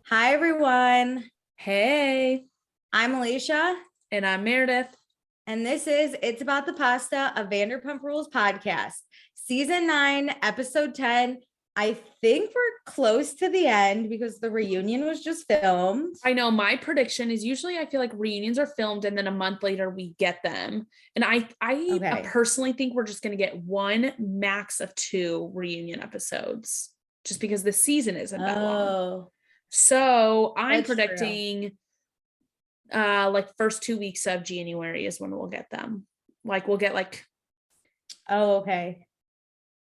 Hi, everyone. Hey, I'm Alicia, and I'm Meredith. and this is It's About the Pasta, a Vanderpump Rules podcast, season 9, episode 10. I think we're close to the end because the reunion was just filmed. I know my prediction is usually I feel like reunions are filmed and then a month later we get them. And I Okay. personally think we're just going to get one max of 2 reunion episodes just because the season isn't that long. So I'm That's true. predicting like first 2 weeks of January is when we'll get them. Like we'll get like Okay.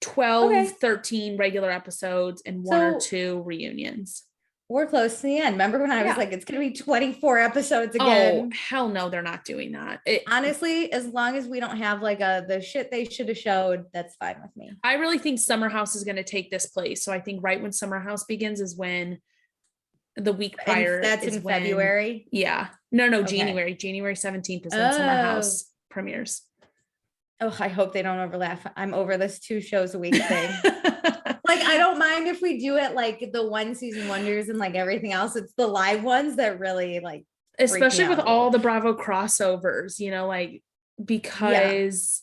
12, 13 regular episodes and one or two reunions. We're close to the end. Remember when I was like, it's going to be 24 episodes again? Oh, hell no, they're not doing that. Honestly, as long as we don't have like the shit they should have showed, that's fine with me. I really think Summer House is going to take this place. So I think right when Summer House begins is when the week prior. And that's in February? Yeah. No, okay. January. January 17th is when Summer House premieres. Oh, I hope they don't overlap. I'm over this 2 shows a week thing. Like, I don't mind if we do it like the one season wonders and like everything else. It's the live ones that really like, especially with all the Bravo crossovers, you know, like because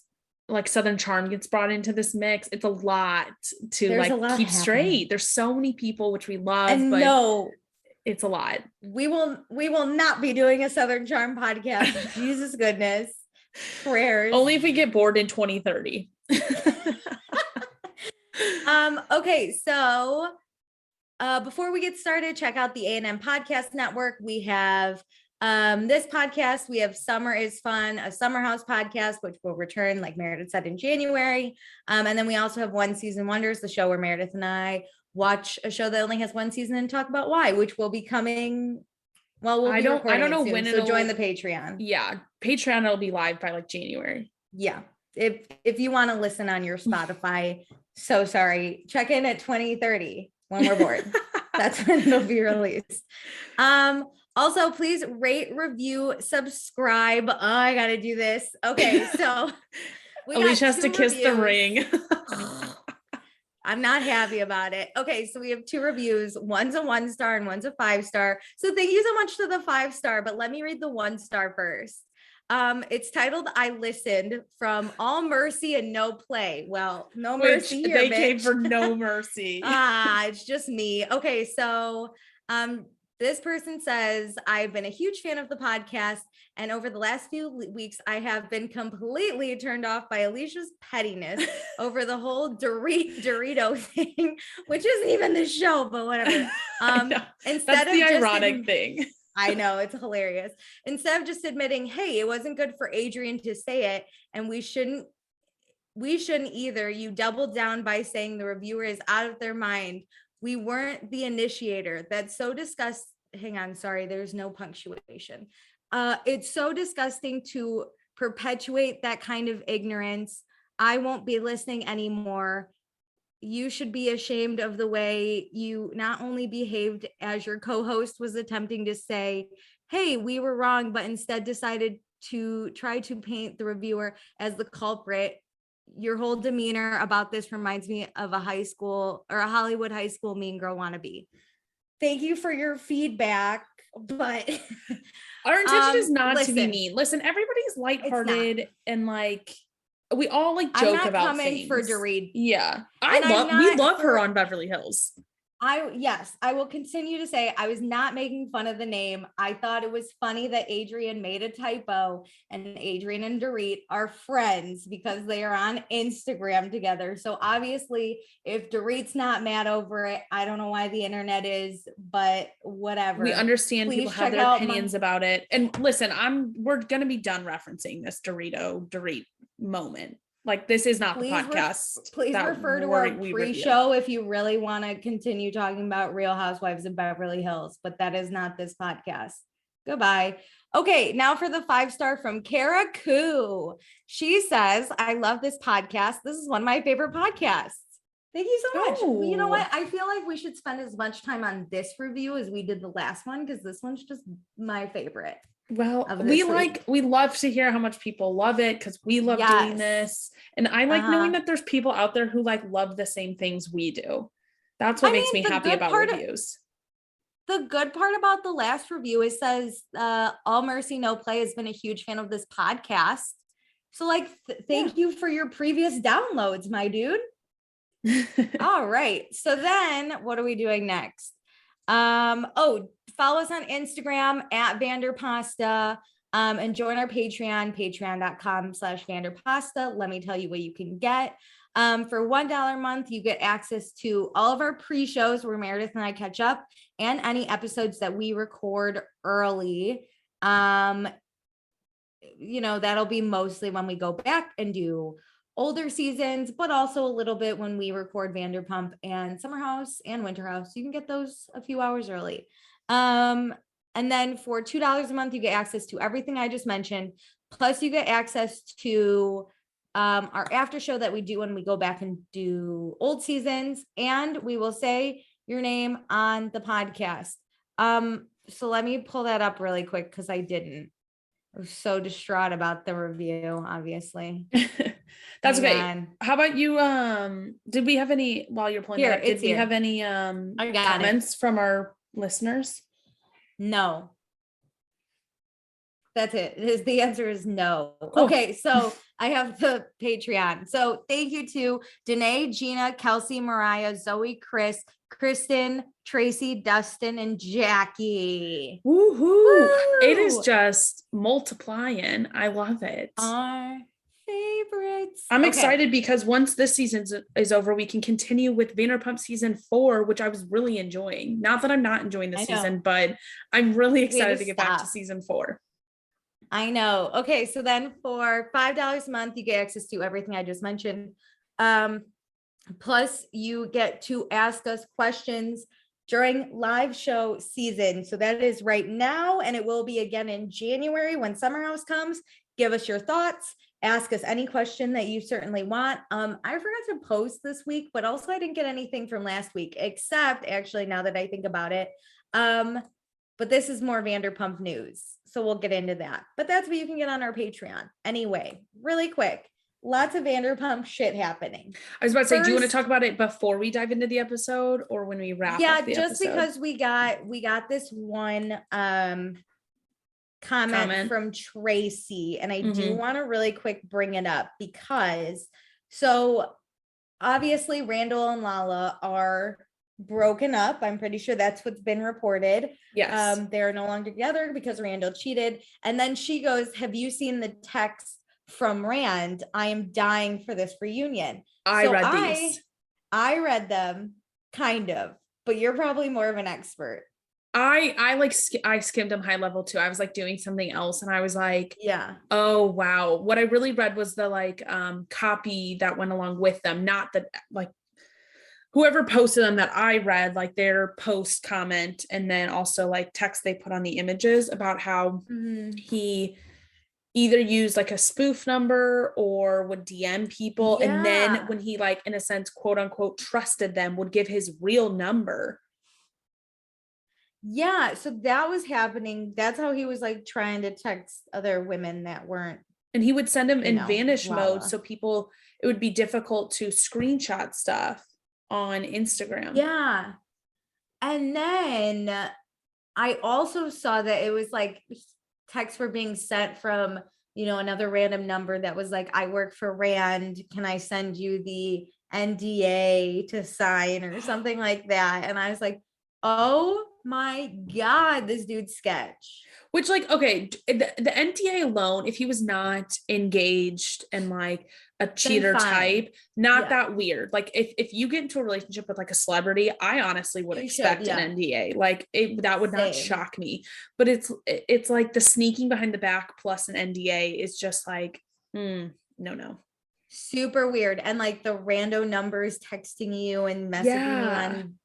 like Southern Charm gets brought into this mix. It's a lot to keep straight. There's so many people, which we love, but it's a lot. We will not be doing a Southern Charm podcast. Jesus goodness. Prayers. Only if we get bored in 2030. Okay, so before we get started, check out the A&M Podcast Network. We have this podcast. We have Summer is Fun, a Summer House podcast, which will return, like Meredith said, in January. And then we also have One Season Wonders, the show where Meredith and I watch a show that only has 1 season and talk about why, which will be coming. Well, I don't know when. So join the Patreon. Yeah, Patreon will be live by like January. Yeah, if you want to listen on your Spotify, so sorry. Check in at 2030 when we're bored. That's when it'll be released. Also, please rate, review, subscribe. Oh, I gotta do this. Okay, so Alicia has to kiss the ring. I'm not happy about it. Okay, so we have 2 reviews. One's a 1-star and one's a 5-star. So thank you so much to the 5-star, but let me read the 1-star first. It's titled I Listened from All Mercy and No Play. Well, no mercy here, they came for no mercy. It's just me. Okay, so this person says, I've been a huge fan of the podcast, and over the last few weeks, I have been completely turned off by Alicia's pettiness over the whole Dorito thing, which isn't even the show, but whatever. That's the ironic thing. I know, it's hilarious. Instead of just admitting, hey, it wasn't good for Adrian to say it, and we shouldn't either, you doubled down by saying the reviewer is out of their mind. We weren't the initiator. That's so disgusting. Hang on, sorry, there's no punctuation. It's so disgusting to perpetuate that kind of ignorance. I won't be listening anymore. You should be ashamed of the way you not only behaved as your co-host was attempting to say, hey, we were wrong, but instead decided to try to paint the reviewer as the culprit. Your whole demeanor about this reminds me of a high school or a Hollywood high school mean girl wannabe. Thank you for your feedback, but our intention is not to be mean. Listen, everybody's lighthearted and like we all like joke about things. For Dorit. Yeah, we love her on Beverly Hills. I will continue to say I was not making fun of the name. I thought it was funny that Adrian made a typo, and Adrian and Dorit are friends because they are on Instagram together. So obviously, if Dorit's not mad over it, I don't know why the internet is, but whatever. We understand people have their opinions about it. And listen, we're gonna be done referencing this Dorit moment. Like, this is not the podcast. Please refer to our pre-show if you really want to continue talking about Real Housewives of Beverly Hills, but that is not this podcast. Goodbye. Okay, now for the 5-star from Kara Koo. She says, I love this podcast. This is one of my favorite podcasts. Thank you so much. Oh. You know what? I feel like we should spend as much time on this review as we did the last one, because this one's just my favorite. Well, we love to hear how much people love it because we love doing this. And I like knowing that there's people out there who like love the same things we do. That's what makes me happy about reviews. the good part about the last review, it says All Mercy No Play has been a huge fan of this podcast. So like, thank you for your previous downloads, my dude. All right. So then what are we doing next? Follow us on Instagram at Vanderpasta. And join our patreon.com/Vanderpasta. Let me tell you what you can get. For $1 a month, you get access to all of our pre-shows where Meredith and I catch up and any episodes that we record early. That'll be mostly when we go back and do older seasons, but also a little bit when we record Vanderpump and Summer House and Winter House. You can get those a few hours early. And then for $2 a month, you get access to everything I just mentioned. Plus you get access to our after show that we do when we go back and do old seasons. And we will say your name on the podcast. So let me pull that up really quick because I didn't. I was so distraught about the review, obviously. That's okay. How about you? Did we have any, while you're pulling that up, did we have any comments from our listeners? No. That's it. The answer is no. Cool. Okay, so I have the Patreon. So thank you to Danae, Gina, Kelsey, Mariah, Zoe, Chris, Kristen, Tracy, Dustin, and Jackie. Woohoo! Woo! It is just multiplying. I love it. Our favorites. I'm excited because once this season is over, we can continue with Vanderpump season 4, which I was really enjoying. Not that I'm not enjoying this season, but I'm really excited to get back to season 4. I know. Okay, so then for $5 a month, you get access to everything I just mentioned. Plus, you get to ask us questions during live show season. So that is right now, and it will be again in January when Summer House comes. Give us your thoughts. Ask us any question that you certainly want. I forgot to post this week, but also I didn't get anything from last week, except actually now that I think about it. But this is more Vanderpump news. So we'll get into that. But that's what you can get on our Patreon. Anyway, really quick. Lots of Vanderpump shit happening. I was about to say, do you want to talk about it before we dive into the episode or when we wrap up the episode? Yeah, just because we got this one comment from Tracy, and I do want to really quick bring it up because so obviously Randall and Lala are broken up. I'm pretty sure that's what's been reported. Yes. They're no longer together because Randall cheated. And then she goes, have you seen the text from Rand? I am dying for this reunion. I read them kind of, but you're probably more of an expert. I skimmed them high level too. I was like doing something else and I was like, yeah. Oh wow. What I really read was the copy that went along with them, not that like whoever posted them that I read, like their post comment, and then also like text they put on the images about how he either used like a spoof number or would DM people. Yeah. And then when he like, in a sense, quote unquote, trusted them, would give his real number. Yeah. So that was happening. That's how he was like trying to text other women that weren't. And he would send them in vanish mode. So people, it would be difficult to screenshot stuff on Instagram. Yeah. And then I also saw that it was like texts were being sent from, another random number that was like, I work for Rand. Can I send you the NDA to sign or something like that? And I was like, oh my God, this dude's sketch. Which like, okay, the NDA alone, if he was not engaged and like a cheater type, not that weird. Like if you get into a relationship with like a celebrity, I honestly would expect an NDA. Like that would not shock me. But it's like the sneaking behind the back plus an NDA is just like, no. Super weird. And like the rando numbers texting you and messaging you on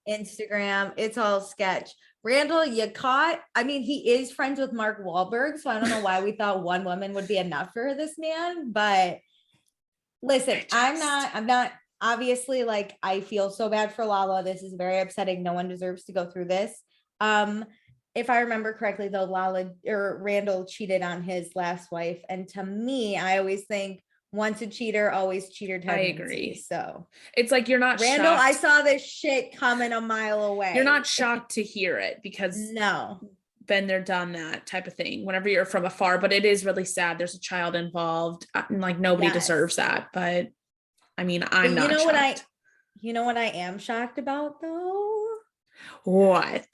Instagram, it's all sketch. Randall, you caught. I mean, he is friends with Mark Wahlberg, so I don't know why we thought one woman would be enough for this man. But listen, I'm not obviously, like, I feel so bad for Lala. This is very upsetting. No one deserves to go through this. If I remember correctly, though, Randall cheated on his last wife, and to me, I always think, once a cheater, always cheater tendency. I agree. So it's like, you're not Randall, shocked. I saw this shit coming a mile away. You're not shocked to hear it because no, been there, done that type of thing whenever you're from afar, but it is really sad. There's a child involved, and like nobody deserves that. But I mean, I'm not shocked. You know what I am shocked about though? What?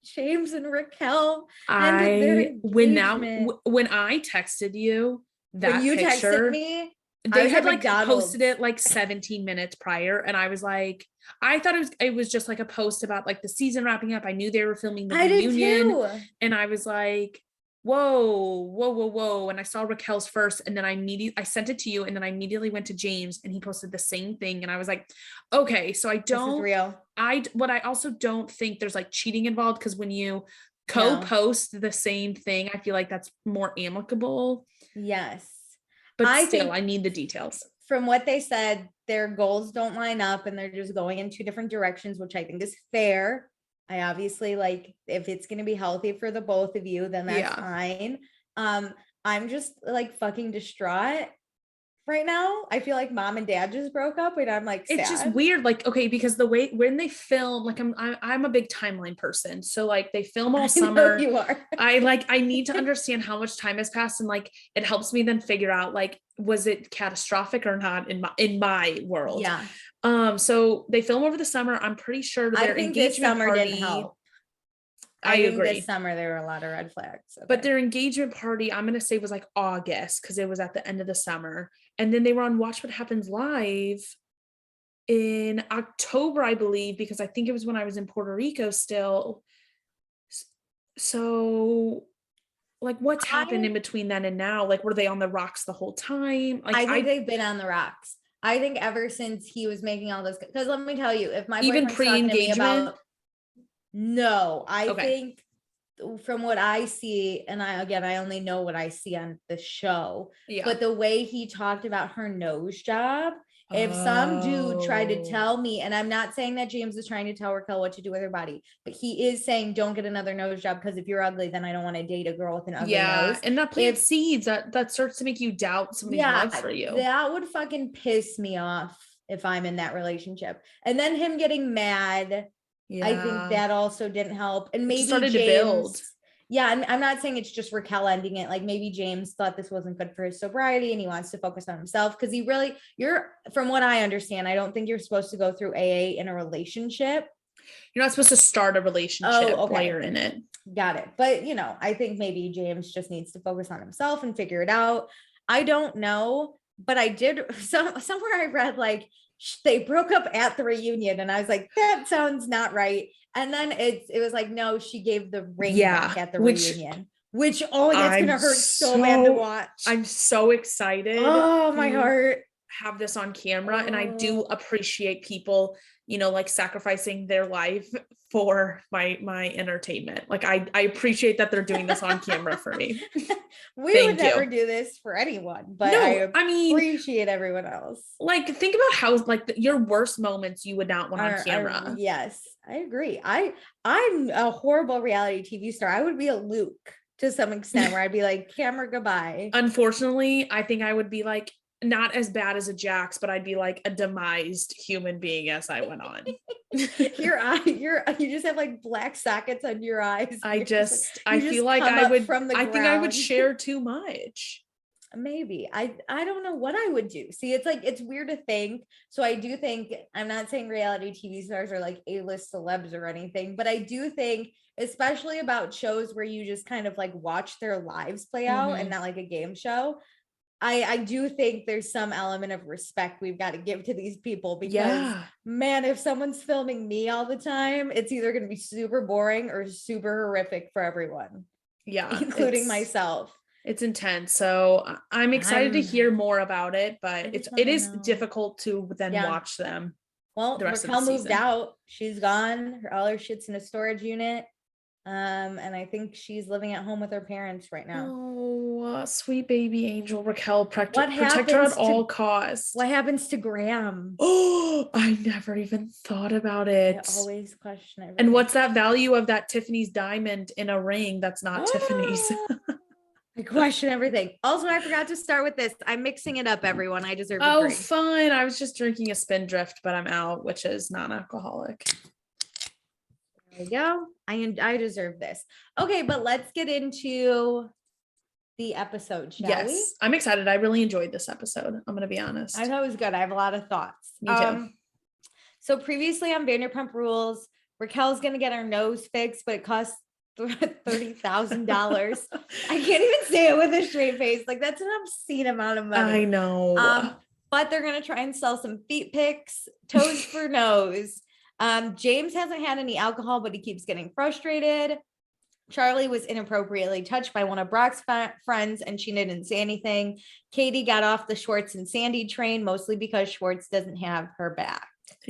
James and Raquel. When I texted you that when you picture, texted me, they had like posted it like 17 minutes prior, and I was like, I thought it was just like a post about like the season wrapping up. I knew they were filming the reunion, and I was like, whoa. And I saw Raquel's first, and then I sent it to you, and then I immediately went to James, and he posted the same thing, and I was like, okay, so I don't, this is real. I also don't think there's like cheating involved, because when you co-post the same thing, I feel like that's more amicable. Yes. But I need the details. From what they said, their goals don't line up, and they're just going in two different directions, which I think is fair. I obviously like, if it's going to be healthy for the both of you, then that's fine. I'm just like fucking distraught right now. I feel like mom and dad just broke up, and I'm like, sad. It's just weird. Like, okay, because the way when they film, like I'm a big timeline person. So like they film all summer. You are. I need to understand how much time has passed, and like it helps me then figure out like, was it catastrophic or not in my world? Yeah. So they film over the summer. I'm pretty sure their engagement party didn't help. I agree. This summer there were a lot of red flags. Okay. But their engagement party, I'm gonna say, was like August, because it was at the end of the summer. And then they were on Watch What Happens Live in October, I believe, because I think it was when I was in Puerto Rico still. So like, what's happened in between then and now? Like, were they on the rocks the whole time? Like, I think they've been on the rocks. I think ever since he was making all this, because let me tell you, if my even pre-engagement, no, I think from what I see, and I only know what I see on the show, but the way he talked about her nose job, if some dude tried to tell me, and I'm not saying that James is trying to tell Raquel what to do with her body, but he is saying, don't get another nose job, because if you're ugly, then I don't want to date a girl with an ugly nose. And that plants seeds that starts to make you doubt somebody's love for you. That would fucking piss me off if I'm in that relationship. And then him getting mad, I think that also didn't help. And maybe started James, to build. Yeah, I'm not saying it's just Raquel ending it. Like maybe James thought this wasn't good for his sobriety, and he wants to focus on himself, because from what I understand, I don't think you're supposed to go through AA in a relationship. You're not supposed to start a relationship while you're in it. Got it. But I think maybe James just needs to focus on himself and figure it out. I don't know, but I did somewhere I read like they broke up at the reunion, and I was like, that sounds not right. And then it was like, no, she gave the ring back at the reunion, which that's gonna hurt so bad to watch. I'm so excited. Oh, my heart. Have this on camera, and I do appreciate people, like sacrificing their life for my entertainment. Like I appreciate that they're doing this on camera for me. We would never do this for anyone, but no, I appreciate everyone else. Like, think about how your worst moments you would not want on camera. Yes, I agree. I'm a horrible reality TV star. I would be a Luke to some extent, where I'd be like, camera, goodbye. Unfortunately, I think I would be like, not as bad as a Jax, but I'd be like a demised human being as I went on. You just have like black sockets under your eyes. I feel like I think I would share too much. Maybe. I don't know what I would do. See, it's weird to think. So I do think, I'm not saying reality TV stars are like A-list celebs or anything, but I do think, especially about shows where you just kind of like watch their lives play out and not like a game show, I do think there's some element of respect we've got to give to these people, because man, if someone's filming me all the time, it's either going to be super boring or super horrific for everyone. Yeah. Including myself. It's intense. So I'm excited to hear more about it, but it is difficult to then watch them. Well, Raquel moved out. She's gone. All her shit's in a storage unit. And I think she's living at home with her parents right now. Oh, sweet baby angel Raquel, protect her at all costs. What happens to Graham? Oh, I never even thought about it. I always question it. And what's that value of that Tiffany's diamond in a ring that's not Tiffany's? I question everything. Also, I forgot to start with this. I'm mixing it up, everyone. I deserve a Oh, drink. fine. I was just drinking a Spindrift, but I'm out, which is non-alcoholic. There we go. I deserve this. Okay, but let's get into the episode, shall we? I'm excited. I really enjoyed this episode. I'm gonna be honest. I thought it was good. I have a lot of thoughts. Me too. So previously on Vanderpump Rules, Raquel's gonna get her nose fixed, but it costs $30,000. I can't even say it with a straight face. Like, that's an obscene amount of money. I know. But they're gonna try and sell some feet pics, toes for nose. James hasn't had any alcohol, but he keeps getting frustrated. Charli was inappropriately touched by one of Brock's friends, and she didn't say anything. Katie got off the Schwartz and Sandy train, mostly because Schwartz doesn't have her back.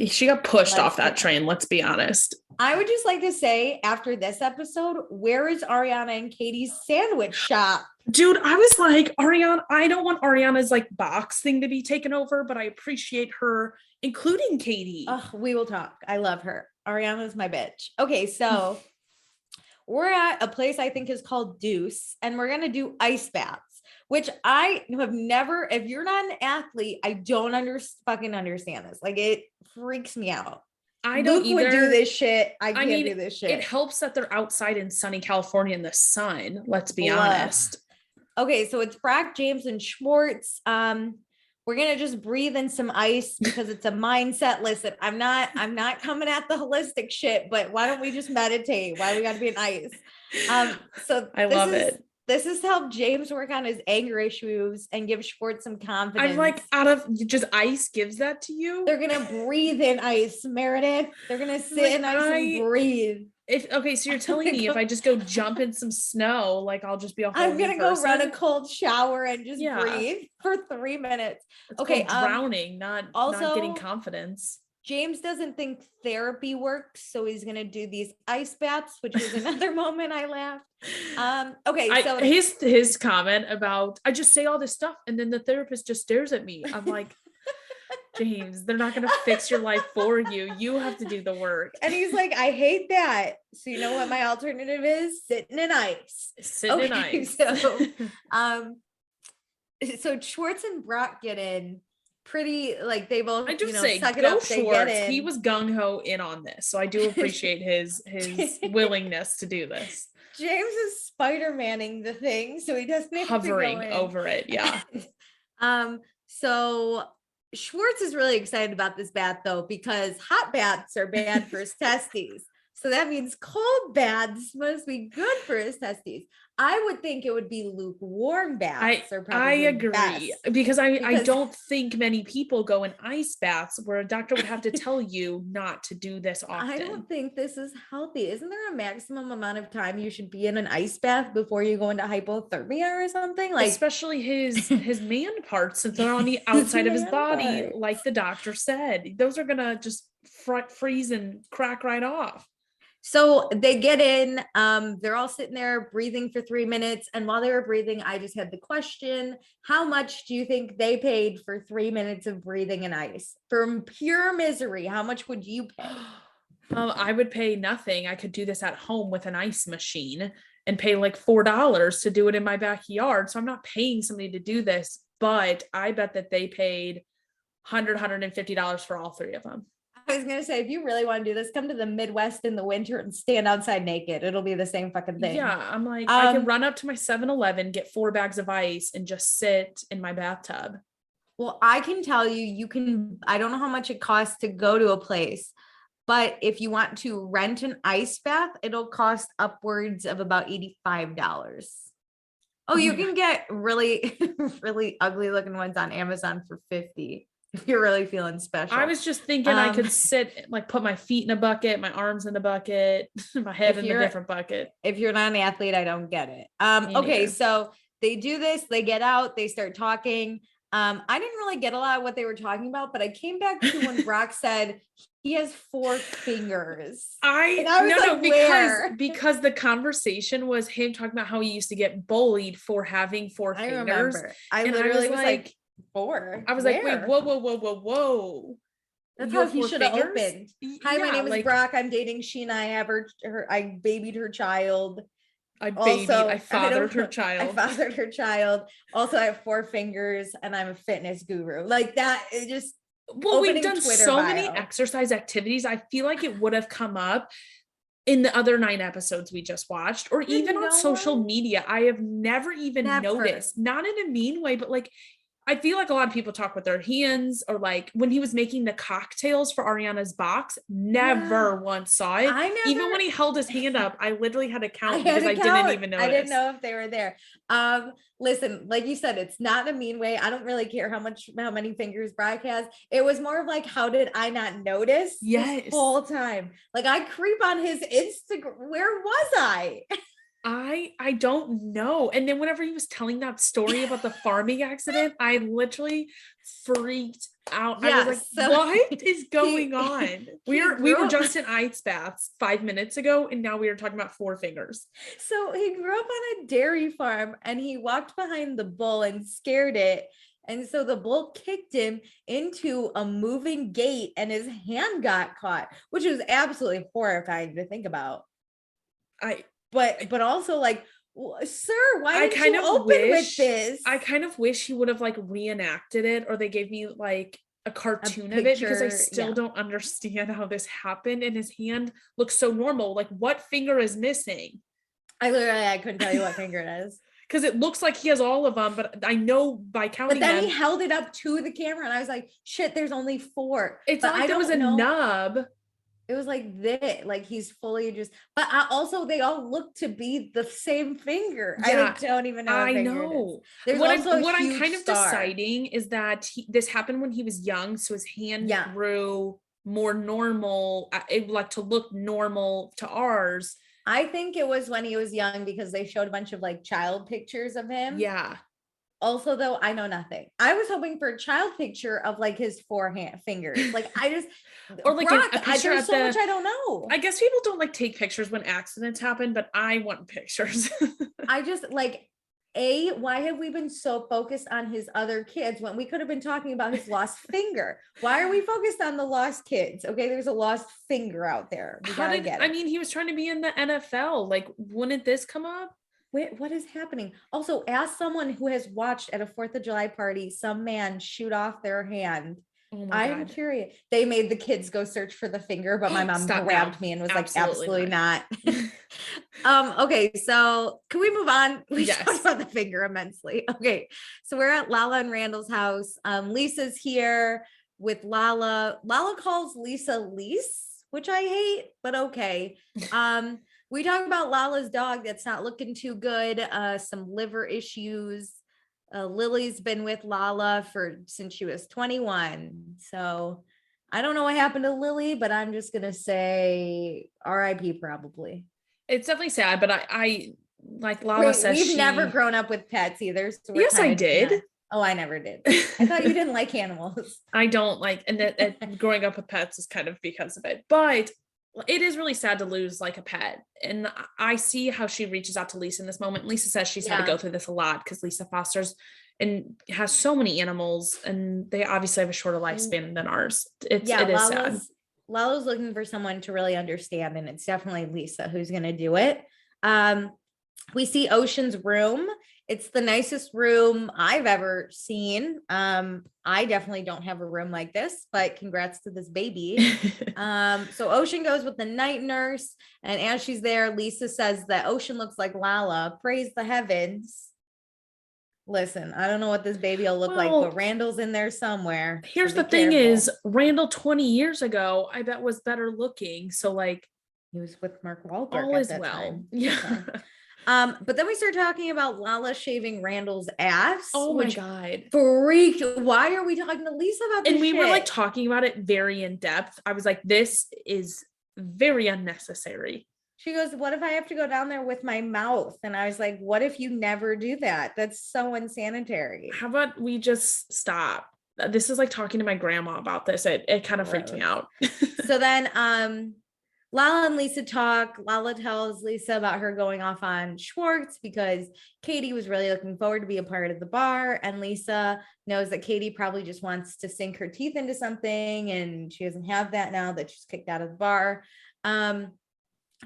She got pushed off that train, let's be honest. I would just like to say, after this episode, where is Ariana and Katie's sandwich shop? Dude, I was like, Ariana, I don't want Ariana's like box thing to be taken over, but I appreciate her including Katie. We will talk. I love her. Ariana's my bitch. Okay, so we're at a place I think is called Deuce, and we're going to do ice baths, which I have never, if you're not an athlete, I don't fucking understand this. Like, it freaks me out. I don't Luke would do this shit. I can't do this shit. It helps that they're outside in sunny California in the sun. Let's be honest. Okay, so it's Brock, James, and Schwartz. We're gonna just breathe in some ice because it's a mindset. Listen, I'm not coming at the holistic shit, but why don't we just meditate? Why do we gotta be in ice? So I love it. This is to help James work on his anger issues and give Schwartz some confidence. I'm like, out of just ice gives that to you? They're gonna breathe in ice, Meredith. They're gonna sit in ice and breathe. So you're telling me if I just go jump in some snow, like I'll just be a whole I'm gonna go run a cold shower and just breathe for 3 minutes. It's okay, drowning, not getting confidence. James doesn't think therapy works, so he's gonna do these ice baths, which is another moment I laughed. Okay, so his comment about I just say all this stuff and then the therapist just stares at me. I'm like, James, they're not gonna fix your life for you. You have to do the work. And he's like, I hate that. So you know what my alternative is? Sitting in ice. Sitting in ice. So Schwartz and Brock get in. Pretty, like, they both, I do say suck it go up, Schwartz. He was gung-ho in on this, so I do appreciate his willingness to do this. James is Spider-Manning the thing, so he doesn't have hovering to go in. over it. Yeah. So Schwartz is really excited about this bath though, because hot baths are bad for his testes. So that means cold baths must be good for his testes. I would think it would be lukewarm baths. I agree best. because I don't think many people go in ice baths where a doctor would have to tell you not to do this often. I don't think this is healthy. Isn't there a maximum amount of time you should be in an ice bath before you go into hypothermia or something? Like, especially his man parts, since they're on the outside of his body, like the doctor said, those are gonna just freeze and crack right off. So they get in, they're all sitting there breathing for 3 minutes. And while they were breathing, I just had the question, how much do you think they paid for 3 minutes of breathing in ice? For pure misery, how much would you pay? I would pay nothing. I could do this at home with an ice machine and pay like $4 to do it in my backyard. So I'm not paying somebody to do this, but I bet that they paid $150 for all three of them. I was going to say, if you really want to do this, come to the Midwest in the winter and stand outside naked. It'll be the same fucking thing. Yeah. I'm like, I can run up to my 7-Eleven, get 4 bags of ice and just sit in my bathtub. Well, I can tell you can, I don't know how much it costs to go to a place, but if you want to rent an ice bath, it'll cost upwards of about $85. Oh, you can get really, really ugly looking ones on Amazon for $50. If you're really feeling special. I was just thinking I could sit, like put my feet in a bucket, my arms in a bucket, my head in a different bucket. If you're not an athlete, I don't get it. Okay, so they do this, they get out, they start talking. I didn't really get a lot of what they were talking about, but I came back to when Brock said he has 4 fingers. Because the conversation was him talking about how he used to get bullied for having 4 fingers. Remember. I literally was like 4. I was like, wait, whoa. That's how he should have opened. Hi, my name is Brock. I'm dating Scheana. I babied her child. I fathered her I child. fathered her child. Also, I have 4 fingers and I'm a fitness guru. Like that is just well, we've done Twitter so bio. many exercise activities. I feel like it would have come up in the other 9 episodes we just watched, or even on social media. I have never even noticed, not in a mean way, but like, I feel like a lot of people talk with their hands, or like when he was making the cocktails for Ariana's box, never once saw it. Even when he held his hand up, I literally had to count because I didn't even notice. I didn't know if they were there. Listen, like you said, it's not in a mean way. I don't really care how many fingers Brock has. It was more of like, how did I not notice this whole time? Like I creep on his Instagram. Where was I? I don't know. And then whenever he was telling that story about the farming accident, I literally freaked out. I was like, what is going on? We were just in ice baths 5 minutes ago, and now we are talking about 4 fingers. So he grew up on a dairy farm, and he walked behind the bull and scared it. And so the bull kicked him into a moving gate, and his hand got caught, which was absolutely horrifying to think about. But also like, sir, why didn't you open with this? I kind of wish he would have like reenacted it, or they gave me like a cartoon of it, because I still don't understand how this happened. And his hand looks so normal. Like, what finger is missing? I couldn't tell you what finger it is. Because it looks like he has all of them, but I know by counting. But then he held it up to the camera, and I was like, shit, there's only 4. It's not like there was a nub. It was like this, like he's fully just, but they all look to be the same finger. I don't even know. I know. What I'm kind of deciding is that this happened when he was young, so his hand grew more normal, like to look normal to ours. I think it was when he was young, because they showed a bunch of like child pictures of him. Yeah. Also, though, I know nothing. I was hoping for a child picture of like his 4 fingers. Like I just, or like Brock, there's so much I don't know. I guess people don't like take pictures when accidents happen, but I want pictures. I just like, why have we been so focused on his other kids when we could have been talking about his lost finger? Why are we focused on the lost kids? Okay, there's a lost finger out there. I mean, he was trying to be in the NFL. Like, wouldn't this come up? Wait, what is happening? Also, ask someone who has watched at a 4th of July party some man shoot off their hand. Oh I'm curious. They made the kids go search for the finger, but my mom grabbed me and was absolutely not. Okay, so can we move on? We talked about the finger immensely. Okay, so we're at Lala and Randall's house. Lisa's here with Lala. Lala calls Lisa Lise, which I hate, but okay. We talk about Lala's dog that's not looking too good, some liver issues. Lily's been with Lala since she was 21. So I don't know what happened to Lily, but I'm just going to say RIP probably. It's definitely sad, but I like Lala says we've never grown up with pets either. So yes, I did. Oh, I never did. I thought you didn't like animals. I don't like, and that growing up with pets is kind of because of it, but it is really sad to lose like a pet. And I see how she reaches out to Lisa in this moment. Lisa says she's had to go through this a lot because Lisa fosters and has so many animals, and they obviously have a shorter lifespan than ours. It is sad. Lala's looking for someone to really understand, and it's definitely Lisa who's going to do it. We see Ocean's room. It's the nicest room I've ever seen. I definitely don't have a room like this, but congrats to this baby. So Ocean goes with the night nurse, and as she's there, Lisa says that Ocean looks like Lala. Praise the heavens. Listen, I don't know what this baby will look like, but Randall's in there somewhere. Here's the thing is, Randall 20 years ago, I bet was better looking. So like, he was with Mark Wahlberg. All is well. Time. Yeah. But then we start talking about Lala shaving Randall's ass. Oh my God. Freaked. Why are we talking to Lisa about this? And we were like talking about it very in depth. I was like, this is very unnecessary. She goes, what if I have to go down there with my mouth? And I was like, what if you never do that? That's so unsanitary. How about we just stop? This is like talking to my grandma about this. It kind of freaked me out. So then Lala and Lisa talk. Lala tells Lisa about her going off on Schwartz because Katie was really looking forward to be a part of the bar. And Lisa knows that Katie probably just wants to sink her teeth into something, and she doesn't have that now that she's kicked out of the bar.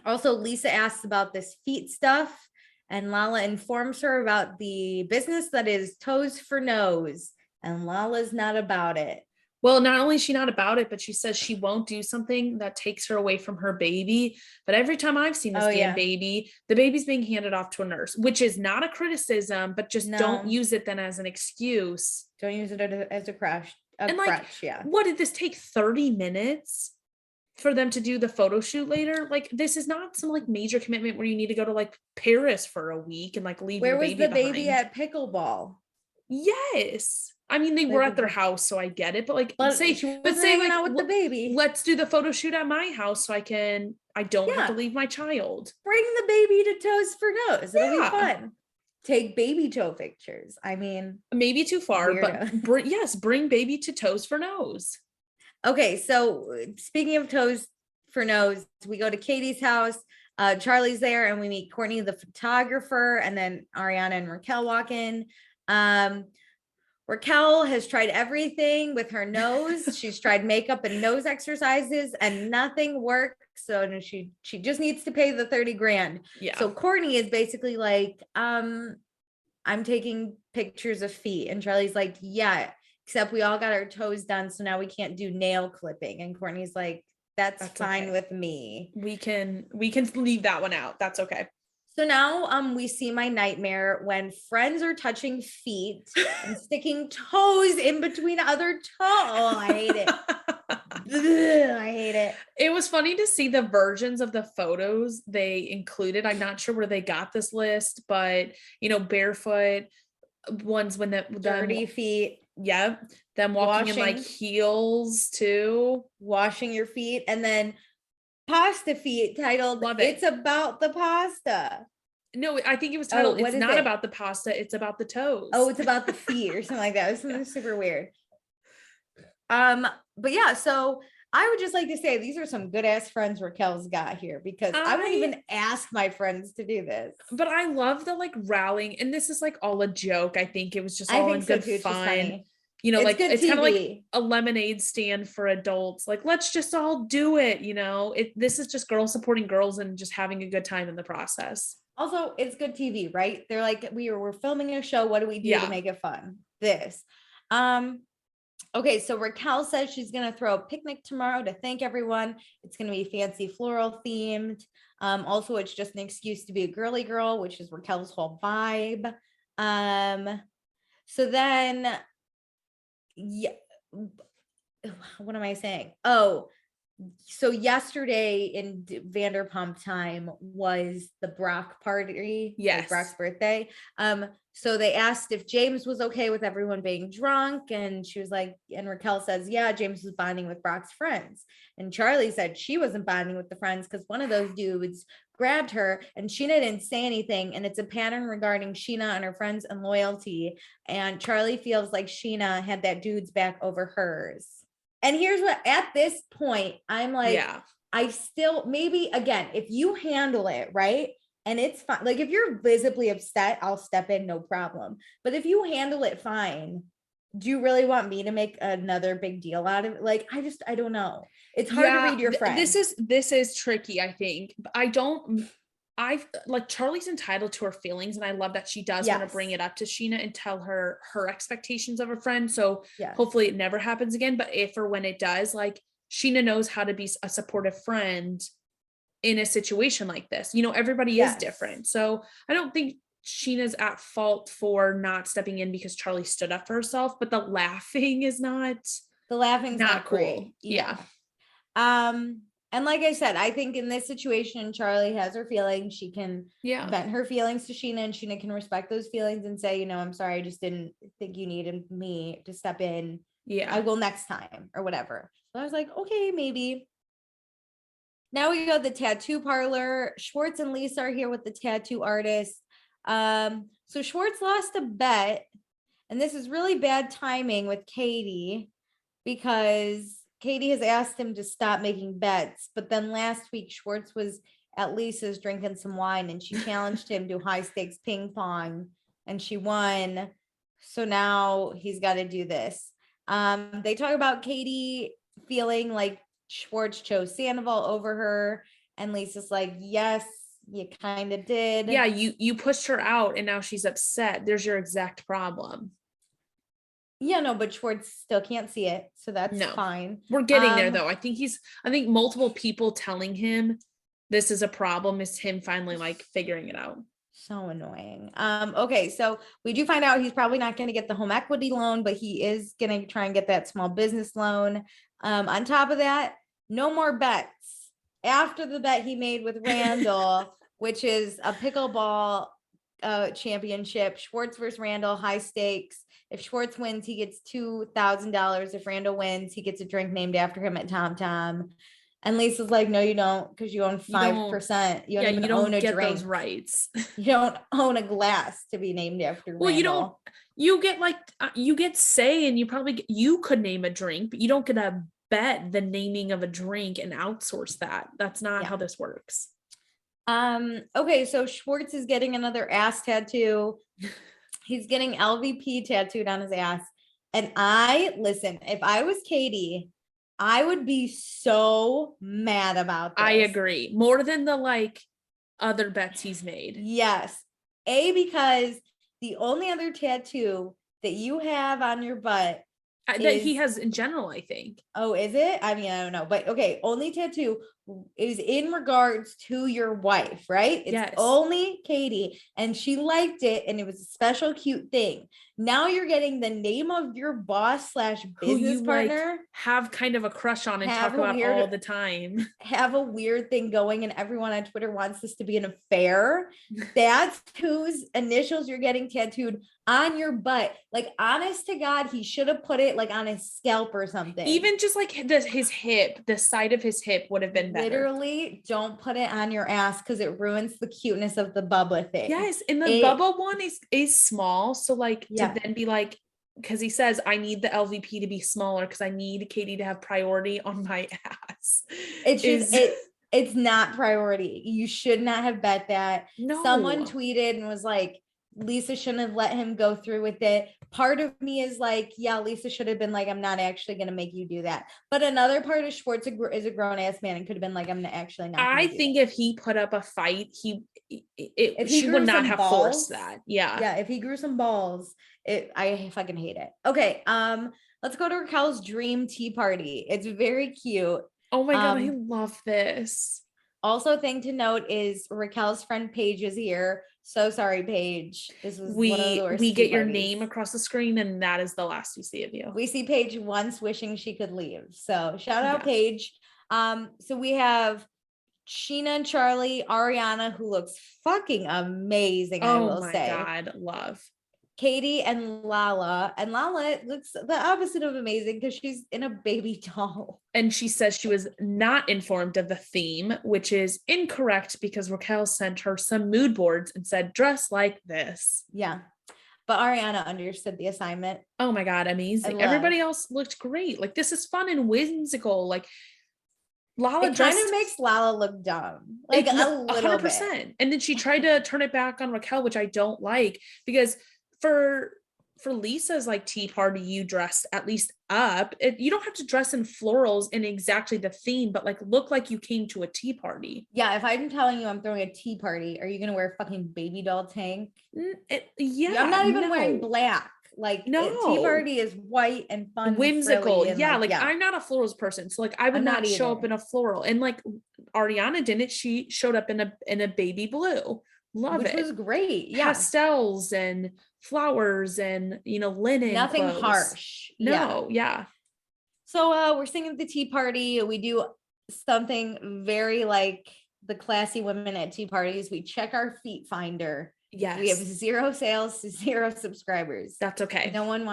Also, Lisa asks about this feet stuff, and Lala informs her about the business that is toes for nose, and Lala's not about it. Well, not only is she not about it, but she says she won't do something that takes her away from her baby. But every time I've seen this baby, the baby's being handed off to a nurse, which is not a criticism, but just don't use it then as an excuse. Don't use it as a crutch. What did this take 30 minutes for them to do the photo shoot later? Like, this is not some like major commitment where you need to go to like Paris for a week and like leave your baby behind. Where was the baby at pickleball? Yes. I mean, they were at their house, so I get it. But say out with the baby. Let's do the photo shoot at my house so I don't have to leave my child. Bring the baby to Toes for Nose. It'll be fun. Take baby toe pictures. I mean, maybe too far, but bring baby to Toes for Nose. Okay, so speaking of Toes for Nose, we go to Katie's house. Charli's there, and we meet Courtney, the photographer, and then Ariana and Raquel walk in. Raquel has tried everything with her nose. She's tried makeup and nose exercises, and nothing works. So she just needs to pay the 30 grand. Yeah. So Courtney is basically like, I'm taking pictures of feet. And Charli's like, yeah, except we all got our toes done. So now we can't do nail clipping. And Courtney's like, that's fine with me. We can leave that one out. That's okay. So now we see my nightmare when friends are touching feet and sticking toes in between other toes. Oh, I hate it. I hate it. It was funny to see the versions of the photos they included. I'm not sure where they got this list, but barefoot ones when the dirty feet. Yep. Them walking in like heels too. Washing your feet, and then pasta feet titled It's About the Pasta. No, I think it was titled It's Not About the Pasta, It's About the Toes. Oh, it's about the feet or something like that. It was something super weird. But yeah, so I would just like to say these are some good ass friends Raquel's got here, because I wouldn't even ask my friends to do this. But I love the like rallying, and this is like all a joke. I think it was just all in good fun. It's kind of like a lemonade stand for adults. Like, let's just all do it. This is just girls supporting girls and just having a good time in the process. Also, it's good TV, right? They're like, we're filming a show. What do we do to make it fun? This. Okay, so Raquel says she's going to throw a picnic tomorrow to thank everyone. It's going to be fancy floral themed. Also, it's just an excuse to be a girly girl, which is Raquel's whole vibe. So then, what am I saying? Oh, so yesterday in Vanderpump time was the Brock party. Yes. Brock's birthday. So they asked if James was okay with everyone being drunk, and she was like, and Raquel says, yeah, James was bonding with Brock's friends. And Charli said she wasn't bonding with the friends because one of those dudes grabbed her, and Scheana didn't say anything. And it's a pattern regarding Scheana and her friends and loyalty. And Charli feels like Scheana had that dude's back over hers. And here's what, at this point, I'm like, I still, maybe again, if you handle it right, and it's fine. Like, if you're visibly upset, I'll step in, no problem. But if you handle it fine, do you really want me to make another big deal out of it? Like, I don't know. It's hard to read your friend. This is tricky, I think. Like, Charli's entitled to her feelings, and I love that she does want to bring it up to Scheana and tell her expectations of her friend. So hopefully it never happens again. But if or when it does, like, Scheana knows how to be a supportive friend in a situation like this. Everybody is different. So I don't think Sheena's at fault for not stepping in because Charli stood up for herself, but the laughing is not. The laughing's not cool. Great. Yeah. And like I said, I think in this situation, Charli has her feelings. She can vent her feelings to Scheana, and Scheana can respect those feelings and say, I'm sorry, I just didn't think you needed me to step in. Yeah. I will next time or whatever. So I was like, okay, maybe. Now we go to the tattoo parlor. Schwartz and Lisa are here with the tattoo artist. So Schwartz lost a bet, and this is really bad timing with Katie, because Katie has asked him to stop making bets. But then last week, Schwartz was at Lisa's drinking some wine, and she challenged him to high stakes ping pong, and she won. So now he's got to do this. They talk about Katie feeling like Schwartz chose Sandoval over her, and Lisa's like, yes, You kind of did. Yeah, you pushed her out and now she's upset. There's your exact problem. Yeah, no, but Schwartz still can't see it, so that's No. fine. We're getting there though. I think multiple people telling him this is a problem is him finally like figuring it out. So annoying. Okay, so we do find out he's probably not going to get the home equity loan, but he is going to try and get that small business loan. On top of that, no more bets. After the bet he made with Randall, which is a pickleball championship, Schwartz versus Randall, high stakes. If Schwartz wins, he gets $2,000. If Randall wins, he gets a drink named after him at Tom Tom. And Lisa's like, no, you don't, because you own 5%. You don't even own a get drink. Those rights. You don't own a glass to be named after Well, Randall. you get like, you get say, and you could name a drink, but you don't get to bet the naming of a drink and outsource that. That's not how this works. Okay, so Schwartz is getting another ass tattoo. He's getting LVP tattooed on his ass. And listen, if I was Katie, I would be so mad about this. I agree. More than the like other bets he's made. Yes. Because the only other tattoo that you have on your butt that he has in general, I think. Oh, is it? I mean, I don't know. But okay, only tattoo is in regards to your wife, right? It's only Katie, and she liked it, and it was a special, cute thing. Now you're getting the name of your boss / business partner. Like, have kind of a crush on and talk about all the time. Have a weird thing going, and everyone on Twitter wants this to be an affair. That's whose initials you're getting tattooed on your butt. Like, honest to God, he should have put it like on his scalp or something. Even just like his hip, the side of his hip would have been better. Literally, don't put it on your ass because it ruins the cuteness of the Bubba thing. Yes, and the Bubba one is small, so like to then be like, because he says I need the LVP to be smaller because I need Katie to have priority on my ass. It's not priority. You should not have bet that. No. Someone tweeted and was like, Lisa shouldn't have let him go through with it. Part of me is like, yeah, Lisa should have been like, I'm not actually going to make you do that. But another part of Schwartz is a grown ass man and could have been like, I'm actually not. I think if he put up a fight, she would not have forced that. Yeah. Yeah. If he grew some balls, I fucking hate it. Okay. Let's go to Raquel's dream tea party. It's very cute. Oh my God. I love this. Also, thing to note is Raquel's friend Paige is here. So sorry, Paige. This was one of the worst. We get your name across the screen, and that is the last we see of you. We see Paige once wishing she could leave. So shout out Paige. So we have Scheana and Charli, Ariana, who looks fucking amazing. I will say. Oh my God, love. Katie and Lala. And Lala looks the opposite of amazing because she's in a baby doll. And she says she was not informed of the theme, which is incorrect because Raquel sent her some mood boards and said, dress like this. Yeah. But Ariana understood the assignment. Oh my God, amazing. Everybody else looked great. Like, this is fun and whimsical. Like, Lala kind of makes Lala look dumb. Like, a little 100%. Bit. And then she tried to turn it back on Raquel, which I don't like because for Lisa's like tea party, you dress at least up. You don't have to dress in florals in exactly the theme, but like look like you came to a tea party. Yeah, if I'm telling you I'm throwing a tea party, are you gonna wear a fucking baby doll tank? Yeah, I'm not even wearing black. Like, no, tea party is white and fun, whimsical. And yeah, I'm not a florals person, so like I would not show up in a floral. And like Ariana didn't. She showed up in a baby blue. Love it. Which was great. Yeah. Pastels and flowers and, linen. Nothing clothes. harsh. No. Yeah. So we're singing at the tea party. We do something very like the classy women at tea parties. We check our feet finder. Yes. We have 0 sales, 0 subscribers. That's okay. No one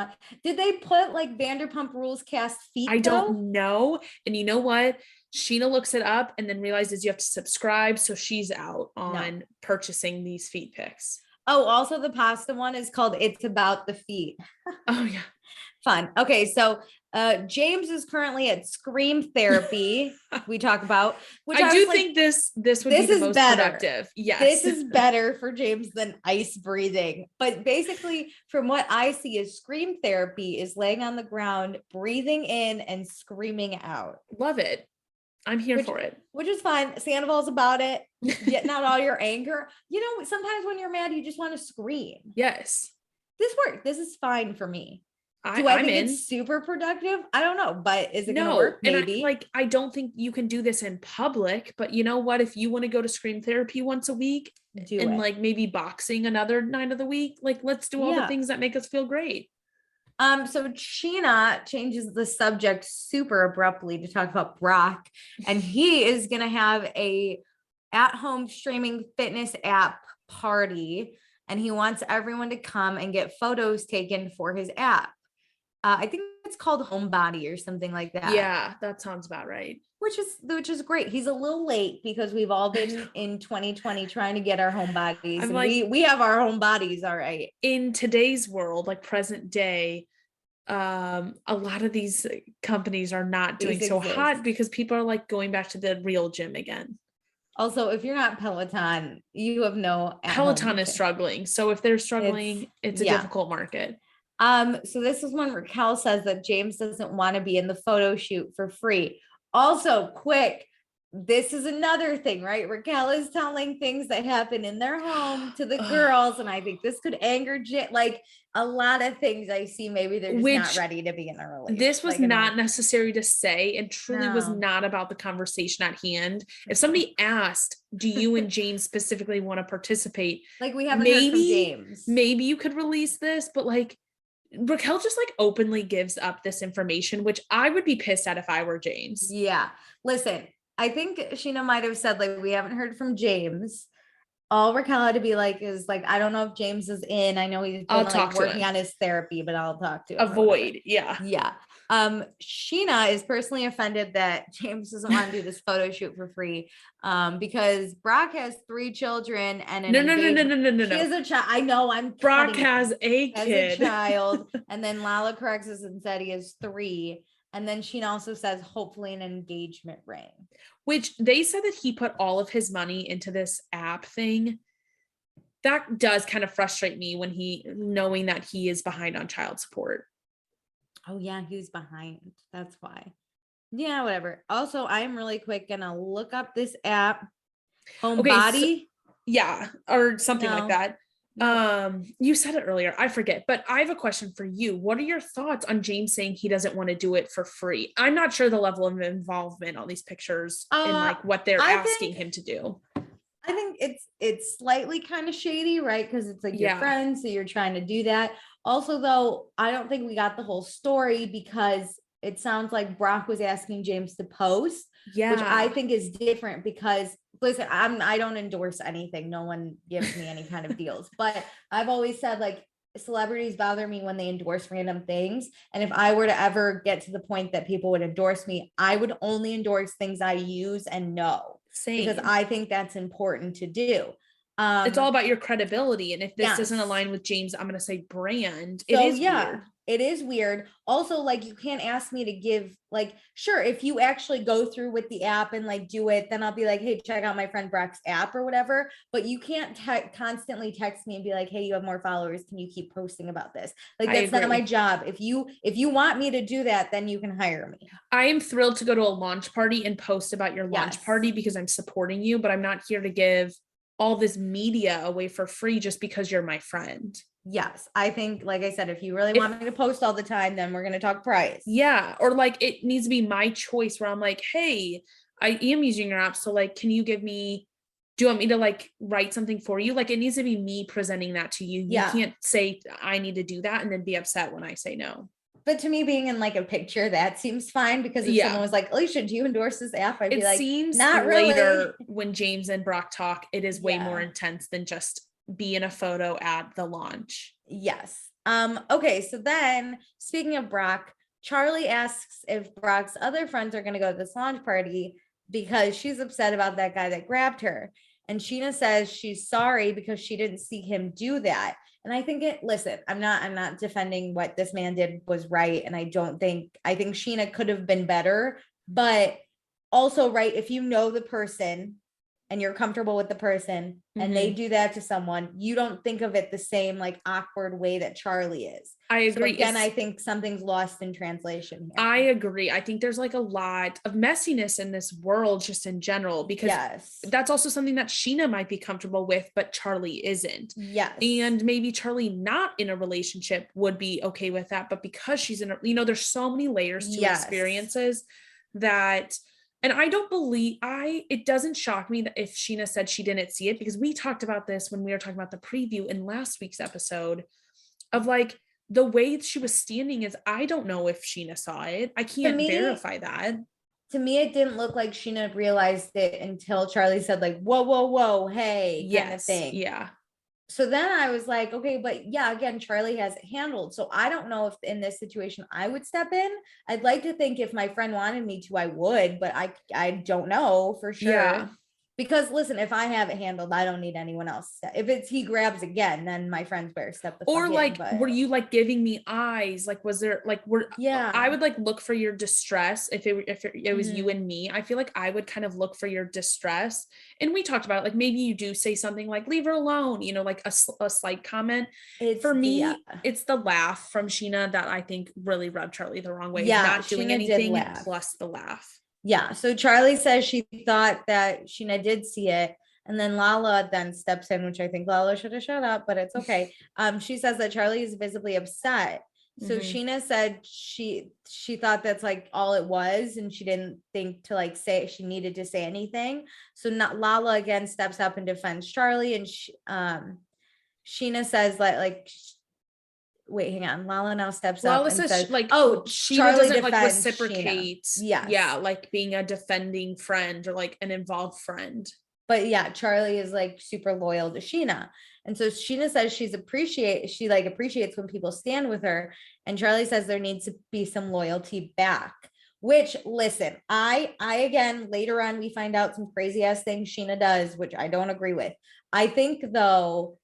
did they put like Vanderpump Rules cast feet? I don't know. And you know what? Scheana looks it up and then realizes you have to subscribe. So she's out on purchasing these feet pics. Oh, also the pasta one is called It's About the Feet. Oh yeah. Fun. Okay. So James is currently at scream therapy. We talk about, which I do think this would be the most productive. Yes. This is better for James than ice breathing. But basically from what I see is scream therapy is laying on the ground, breathing in and screaming out. Love it. I'm here for it. Which is fine. Sandoval's about it. Getting out all your anger. You know, sometimes when you're mad, you just want to scream. Yes. This worked. This is fine for me. Do I'm think in. it's super productive? I don't know, but is it going to work? Maybe. And I don't think you can do this in public, but you know what? If you want to go to scream therapy once a week like maybe boxing another night of the week, like let's do all the things that make us feel great. So Scheana changes the subject super abruptly to talk about Brock, and he is going to have a at-home streaming fitness app party, and he wants everyone to come and get photos taken for his app. I think it's called Homebody or something like that. Yeah, that sounds about right. Which is great. He's a little late because we've all been in 2020 trying to get our home bodies. And we have our home bodies, all right. In today's world, like present day, a lot of these companies are not doing so hot because people are like going back to the real gym again. Also, if you're not Peloton, you have no. Peloton is struggling. So if they're struggling, it's a difficult market. So this is when Raquel says that James doesn't want to be in the photo shoot for free. Also, quick, this is another thing, right? Raquel is telling things that happen in their home to the girls, and I think this could anger like a lot of things I see. Maybe they're just not ready to be in a relationship. This was not necessary to say, and truly was not about the conversation at hand. If somebody asked, do you and James specifically want to participate? Like we haven't heard from James. Maybe you could release this, but like Raquel just like openly gives up this information, which I would be pissed at if I were James. Yeah. Listen, I think Scheana might have said like, we haven't heard from James. All Raquel had to be like, is like, I don't know if James is in. I know he's been like working on his therapy, but I'll talk to him. Avoid. Yeah. Yeah. Scheana is personally offended that James doesn't want to do this photo shoot for free. Because Brock has 3 children and no. He has a child. I know Brock has a kid. A child. And then Lala corrects us and said he has 3. And then Scheana also says, hopefully an engagement ring. Which they said that he put all of his money into this app thing. That does kind of frustrate me when knowing that he is behind on child support. Oh yeah, he was behind. That's why. Yeah, whatever. Also, I'm really quick gonna look up this app. Homebody. Yeah, or something like that. You said it earlier, I forget, but I have a question for you. What are your thoughts on James saying he doesn't want to do it for free? I'm not sure the level of involvement on these pictures and like what they're asking him to do. I think it's slightly kind of shady, right? Because it's like your friend, so you're trying to do that. Also, though, I don't think we got the whole story because it sounds like Brock was asking James to post, which I think is different because listen, I don't endorse anything. No one gives me any kind of deals, but I've always said like celebrities bother me when they endorse random things. And if I were to ever get to the point that people would endorse me, I would only endorse things I use and know. Same. Because I think that's important to do. It's all about your credibility. And if this doesn't align with James, I'm going to say brand. It is weird. It is weird. Also, like, you can't ask me to give, like, sure, if you actually go through with the app and like do it, then I'll be like, hey, check out my friend Brock's app or whatever. But you can't constantly text me and be like, hey, you have more followers. Can you keep posting about this? Like, that's not my job. If you want me to do that, then you can hire me. I am thrilled to go to a launch party and post about your launch party because I'm supporting you, but I'm not here to give all this media away for free just because you're my friend. Yes. I think, like I said, if you really want me to post all the time, then we're going to talk price. Yeah. Or like, it needs to be my choice where I'm like, hey, I am using your app. So like, do you want me to like write something for you? Like, it needs to be me presenting that to you. You can't say I need to do that and then be upset when I say no. But to me, being in like a picture, that seems fine because if someone was like, Alicia, do you endorse this app? I'd be like, seems not later really. When James and Brock talk, it is way more intense than just be in a photo at the launch. Yes. Okay. So then speaking of Brock, Charli asks if Brock's other friends are going to go to this launch party because she's upset about that guy that grabbed her. And Scheana says she's sorry because she didn't see him do that. And I think listen, I'm not defending what this man did was right. And I think Scheana could have been better, but also, right, if you know the person and you're comfortable with the person and they do that to someone, you don't think of it the same like awkward way that Charli is. I agree. So again, I think something's lost in translation here. I agree. I think there's like a lot of messiness in this world just in general, because that's also something that Scheana might be comfortable with, but Charli isn't. Yes. And maybe Charli not in a relationship would be okay with that, but because she's in a, you know, there's so many layers to experiences that, and I don't believe it doesn't shock me that if Scheana said she didn't see it, because we talked about this when we were talking about the preview in last week's episode of like, the way she was standing is, I don't know if Scheana saw it. I can't verify that. To me, it didn't look like Scheana realized it until Charli said like, whoa, whoa, whoa, hey, kind of thing. Yeah. So then I was like, okay, but yeah, again, Charli has it handled. So I don't know if in this situation I would step in. I'd like to think if my friend wanted me to, I would, but I don't know for sure. Yeah. Because listen, if I have it handled, I don't need anyone else. If it's he grabs again, then my friends better step the or fuck like, in, were you like giving me eyes? Like, was there like, I would like look for your distress if it was you and me. I feel like I would kind of look for your distress. And we talked about it, like maybe you do say something like leave her alone, you know, like a slight comment. For me, it's the laugh from Scheana that I think really rubbed Charli the wrong way. Not doing anything plus the laugh. Yeah. So Charli says she thought that Scheana did see it. And then Lala then steps in, which I think Lala should have shut up, but it's okay. She says that Charli is visibly upset. So Scheana said she thought that's like all it was. And she didn't think to like say she needed to say anything. So not Lala again steps up and defends Charli. And Scheana says like wait, hang on. Lala now steps up and says, like, oh, she doesn't like reciprocate. Scheana. Yeah. Like being a defending friend or like an involved friend. But yeah, Charli is like super loyal to Scheana. And so Scheana says she appreciates when people stand with her. And Charli says there needs to be some loyalty back, which listen, I again, later on, we find out some crazy ass things Scheana does, which I don't agree with. I think though,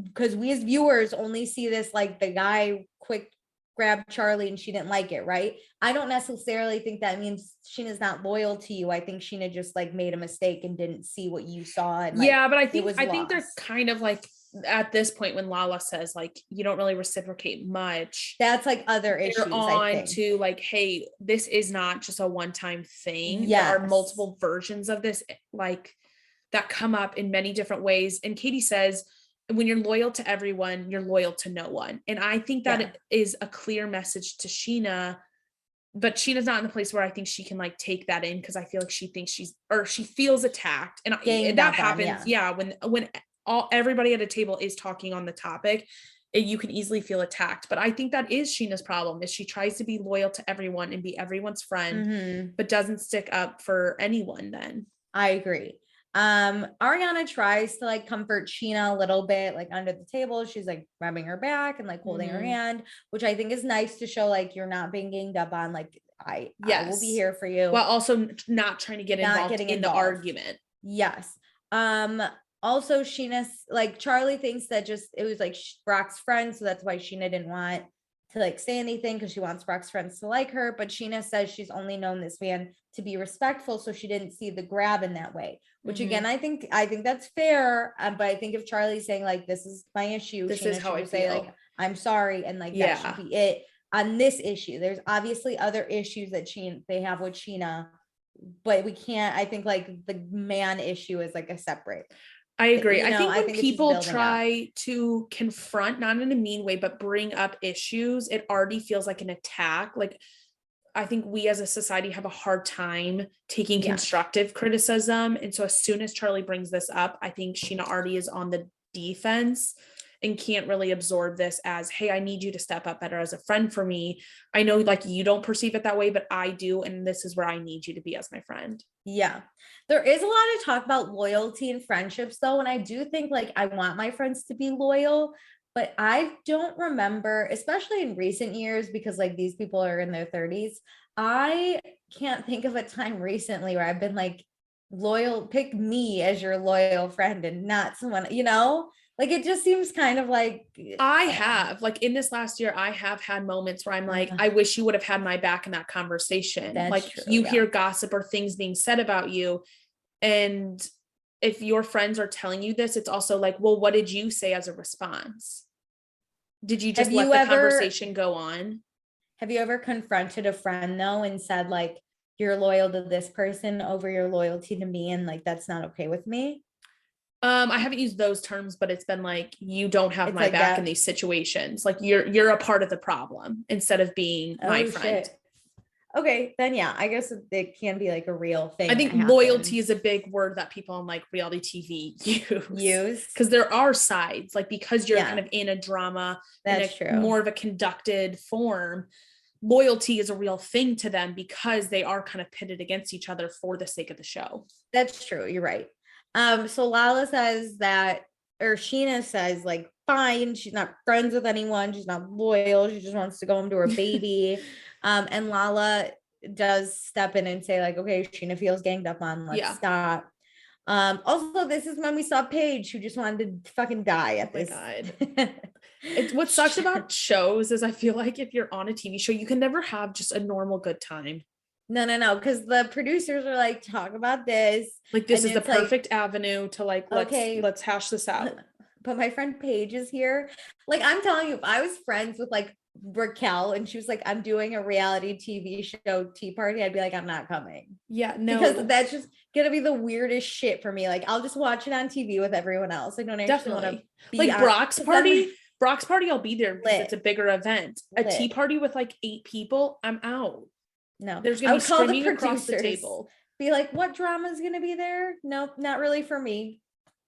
because we as viewers only see this like the guy quick grabbed Charli and she didn't like it, right? I don't necessarily think that means Scheana's not loyal to you. I think Scheana just like made a mistake and didn't see what you saw. And, like, yeah, but I think they're kind of like at this point when Lala says like you don't really reciprocate much. That's like other issues. I think. To like, hey, this is not just a one-time thing. There are multiple versions of this, like that come up in many different ways. And Katie says, when you're loyal to everyone, you're loyal to no one. And I think that it is a clear message to Scheana, but Sheena's not in the place where I think she can like take that in. Cause I feel like she thinks she feels attacked. And that happens. When everybody at a table is talking on the topic, you can easily feel attacked. But I think that is Sheena's problem, is she tries to be loyal to everyone and be everyone's friend, but doesn't stick up for anyone then. I agree. Ariana tries to like comfort Scheana a little bit, like under the table. She's like rubbing her back and like holding her hand, which I think is nice to show like you're not being ganged up on. Like I will be here for you, while also not trying to get involved in the argument. Yes. Also Scheana's like Charli thinks that it was like Brock's friend, so that's why Scheana didn't want to like say anything because she wants Brock's friends to like her. But Scheana says she's only known this man to be respectful, so she didn't see the grab in that way. Which again, I think that's fair. But I think if Charli's saying like this is my issue, this is how I say feel. Like I'm sorry, and like that should be it on this issue. There's obviously other issues that they have with Scheana, but we can't. I think like the man issue is like a separate. I agree. I think when people try to confront, not in a mean way, but bring up issues, it already feels like an attack. Like I think we as a society have a hard time taking constructive criticism. And so as soon as Charli brings this up, I think Scheana already is on the defense and can't really absorb this as, hey, I need you to step up better as a friend for me. I know like you don't perceive it that way, but I do. And this is where I need you to be as my friend. Yeah. There is a lot of talk about loyalty and friendships though. And I do think like I want my friends to be loyal, but I don't remember, especially in recent years, because like these people are in their 30s. I can't think of a time recently where I've been like loyal, pick me as your loyal friend and not someone, like it just seems kind of like I have like in this last year, I have had moments where I'm like, I wish you would have had my back in that conversation. That's like true, you hear gossip or things being said about you. And if your friends are telling you this, it's also like, well, what did you say as a response? Did you just let the conversation go on? Have you ever confronted a friend though and said like, you're loyal to this person over your loyalty to me, and like that's not okay with me? I haven't used those terms, but it's been like, you don't have my back in these situations. Like you're a part of the problem instead of being my friend. Shit. Okay, then yeah, I guess it can be like a real thing. I think loyalty is a big word that people on like reality TV use because there are sides, like because you're kind of in a drama, that's true, more of a conducted form. Loyalty is a real thing to them because they are kind of pitted against each other for the sake of the show. That's true. You're right. So Lala says that, or Scheana says like, fine, she's not friends with anyone. She's not loyal. She just wants to go home to her baby. And Lala does step in and say like, okay, Scheana feels ganged up on. Let's stop. Also, this is when we saw Paige, who just wanted to fucking die at this. God. What sucks about shows is I feel like if you're on a TV show, you can never have just a normal good time. No, because the producers are like, talk about this. Like this is the perfect avenue to like, let's hash this out. But my friend Paige is here. Like, I'm telling you, if I was friends with like Raquel and she was like, I'm doing a reality TV show tea party, I'd be like, I'm not coming. Yeah, no. Because that's just gonna be the weirdest shit for me. Like, I'll just watch it on TV with everyone else. I don't actually want to be like Brock's party, I'll be there because it's a bigger event. A tea party with like 8 people, I'm out. No, there's gonna be screaming across the table. Be like, what drama is gonna be there? Nope, not really for me.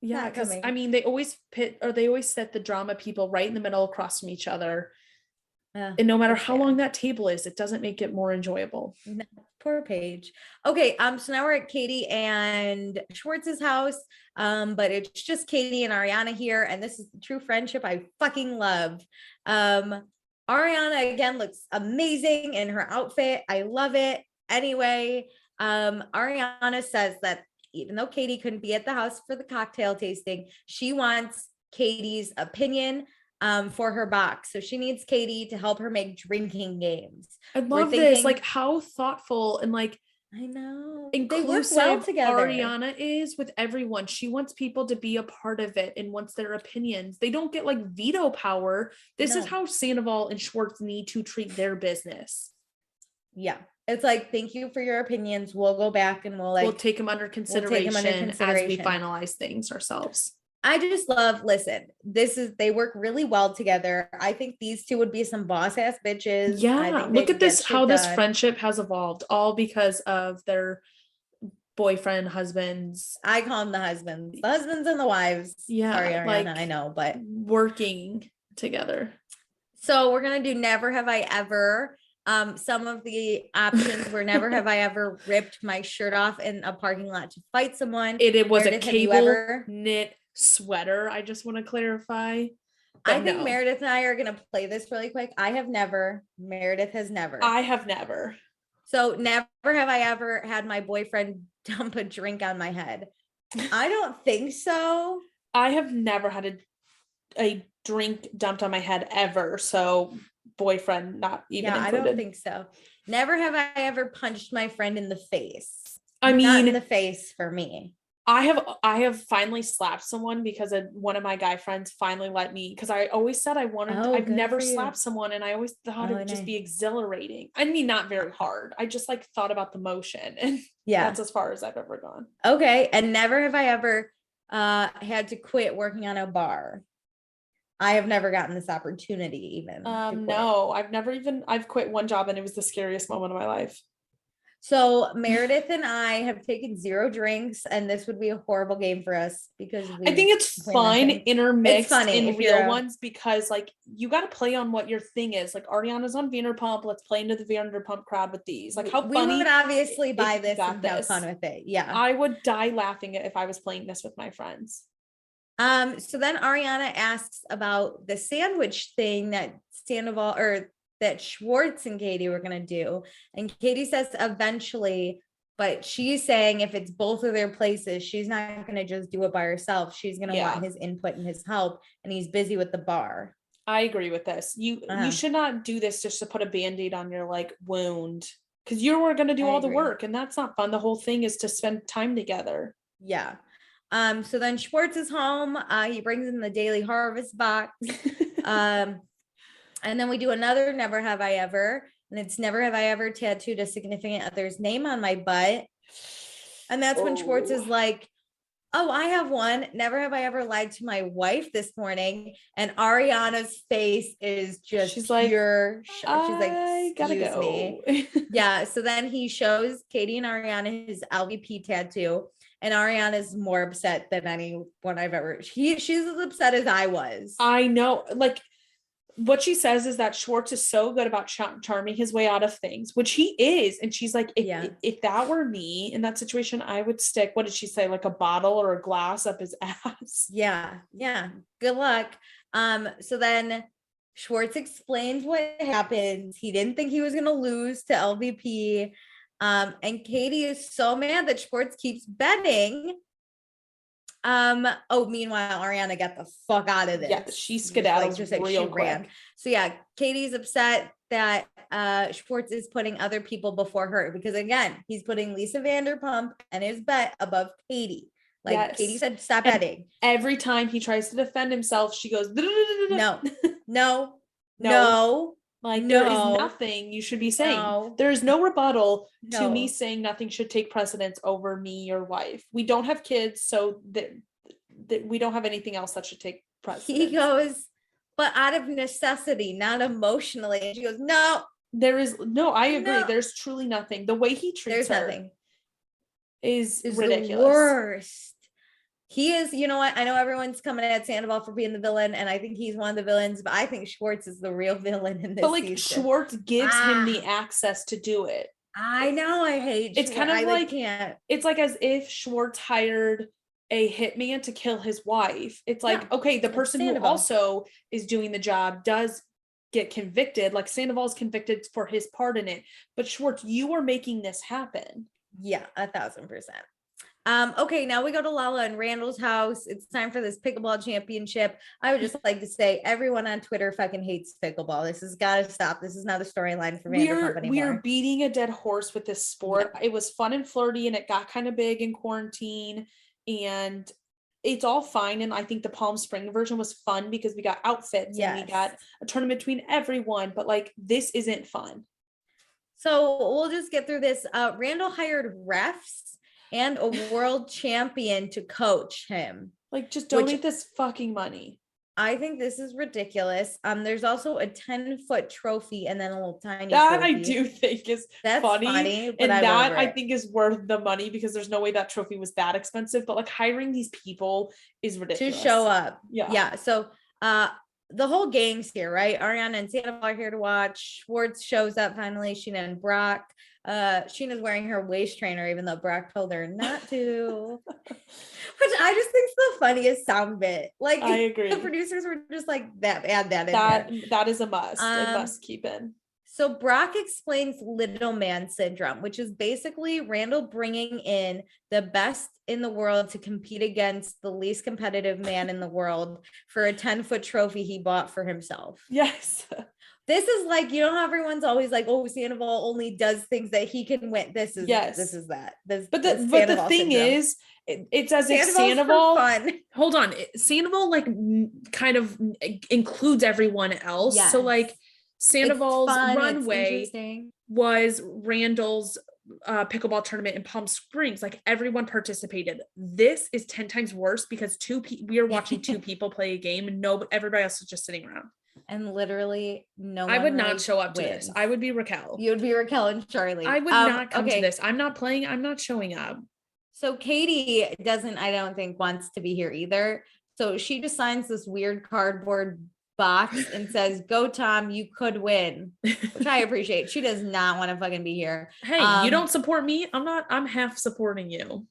Yeah, because I mean, they always set the drama people right in the middle across from each other. And no matter how long that table is, it doesn't make it more enjoyable. No, poor Paige. Okay, so now we're at Katie and Schwartz's house. But it's just Katie and Ariana here, and this is the true friendship I fucking love. Ariana again looks amazing in her outfit. I love it. Anyway, Ariana says that even though Katie couldn't be at the house for the cocktail tasting, she wants Katie's opinion for her box. So she needs Katie to help her make drinking games. I love this. Like how thoughtful and like, I know, inclusive they work well together. Ariana is with everyone. She wants people to be a part of it and wants their opinions. They don't get like veto power. This is how Sandoval and Schwartz need to treat their business. Yeah. It's like, thank you for your opinions. We'll go back and we'll take them under consideration as we finalize things ourselves. I just listen, they work really well together. I think these two would be some boss ass bitches. Yeah. Look at this, how this friendship has evolved, all because of their boyfriend, husbands. I call them the husbands and the wives. Yeah. Sorry, Ariana, I know, but working together. So we're going to do Never Have I Ever. Some of the options were never have I ever ripped my shirt off in a parking lot to fight someone. It was a cable knit sweater. I just want to clarify. I think Meredith and I are going to play this really quick. I have never. Meredith has never. I have never. So never have I ever had my boyfriend dump a drink on my head. I don't think so. I have never had a drink dumped on my head ever. So boyfriend not even included. I don't think so. Never have I ever punched my friend in the face. I mean, not in the face for me. I have finally slapped someone because one of my guy friends finally let me, because I always said I've never slapped someone, and I always thought it would just be exhilarating. I mean, not very hard. I just like thought about the motion, and that's as far as I've ever gone. Okay. And never have I ever had to quit working on a bar. I have never gotten this opportunity even. No, I've quit one job and it was the scariest moment of my life. So Meredith and I have taken 0 drinks, and this would be a horrible game for us because I think it's fun intermixed in real ones, because like you got to play on what your thing is. Like Ariana's on Vanderpump. Let's play into the Vanderpump crowd with these. Like how funny. We would obviously buy this and have fun with it. Yeah. I would die laughing if I was playing this with my friends. So then Ariana asks about the sandwich thing that Sandoval that Schwartz and Katie were going to do. And Katie says eventually, but she's saying if it's both of their places, she's not going to just do it by herself. She's going to want his input and his help, and he's busy with the bar. I agree with this. You should not do this just to put a Band-Aid on your like wound, because you were going to do all the work, and that's not fun. The whole thing is to spend time together. Yeah. So then Schwartz is home. He brings in the Daily Harvest box. And then we do another Never Have I Ever. And it's Never Have I Ever tattooed a significant other's name on my butt. And that's when Schwartz is like, oh, I have one. Never have I ever lied to my wife this morning. And Ariana's face is just she's pure. She's like, gotta go. Me. Yeah. So then he shows Katie and Ariana his LVP tattoo. And Ariana's more upset than anyone I've ever. She's as upset as I was. I know. Like, what she says is that Schwartz is so good about charming his way out of things, which he is. And she's like, if that were me in that situation, I would stick, what did she say? Like a bottle or a glass up his ass. Yeah. Yeah. Good luck. So then Schwartz explains what happened. He didn't think he was going to lose to LVP. And Katie is so mad that Schwartz keeps betting. Meanwhile, Ariana got the fuck out of this. Yeah, she skedaddled real quick. Ran. So yeah, Katie's upset that Schwartz is putting other people before her because again, he's putting Lisa Vanderpump and his bet above Katie. Like yes. Katie said, stop betting. Every time he tries to defend himself, she goes, no. Like there is nothing you should be saying. No. There is no rebuttal to me saying nothing should take precedence over me, your wife. We don't have kids, so that we don't have anything else that should take precedence. He goes, but out of necessity, not emotionally. And she goes, no. There is I agree. No. There's truly nothing. The way he treats her is ridiculous. The worst. He is, you know what? I know everyone's coming at Sandoval for being the villain, and I think he's one of the villains, but I think Schwartz is the real villain in this. But like season. Schwartz gives him the access to do it. I know. I hate. It's kind of can't. It's like as if Schwartz hired a hitman to kill his wife. It's like okay, the person who also is doing the job does get convicted. Like Sandoval's convicted for his part in it, but Schwartz, you are making this happen. Yeah, 1,000%. Okay, now we go to Lala and Randall's house. It's time for this pickleball championship. I would just like to say everyone on Twitter fucking hates pickleball. This has got to stop. This is not a storyline for Vanderpump anymore. We are beating a dead horse with this sport. Yeah. It was fun and flirty and it got kind of big in quarantine and it's all fine. And I think the Palm Spring version was fun because we got outfits and we got a tournament between everyone, but like this isn't fun. So we'll just get through this. Randall hired refs and a world champion to coach him. Like, just donate this fucking money. I think this is ridiculous. There's also a 10-foot trophy and then a little tiny that trophy. I do think is funny but and that I think is worth the money because there's no way that trophy was that expensive. But like hiring these people is ridiculous. To show up. Yeah. So the whole gang's here, right? Ariana and Sandoval are here to watch. Schwartz shows up finally. Scheana and Brock. Scheana's wearing her waist trainer, even though Brock told her not to. Which I just think's the funniest sound bit. Like I agree. The producers were just like add that in there. That is a must. It must keep in. So Brock explains little man syndrome, which is basically Randall bringing in the best in the world to compete against the least competitive man in the world for a 10-foot trophy he bought for himself. Yes. This is like, you know how everyone's always like, oh, Sandoval only does things that he can win. This is that. But the thing is, it's as if Sandoval, hold on, Sandoval like kind of includes everyone else. Yes. So like Sandoval's runway was Randall's pickleball tournament in Palm Springs. Like everyone participated. This is 10 times worse because we are watching two people play a game and everybody else is just sitting around. And literally no one I would not show up to this. I would be Raquel. You would be Raquel and Charli. I would not come to this. I'm not playing. I'm not showing up. So Katie I don't think wants to be here either. So she just signs this weird cardboard box and says, go Tom, you could win, which I appreciate. She does not want to fucking be here. Hey, you don't support me. I'm half supporting you.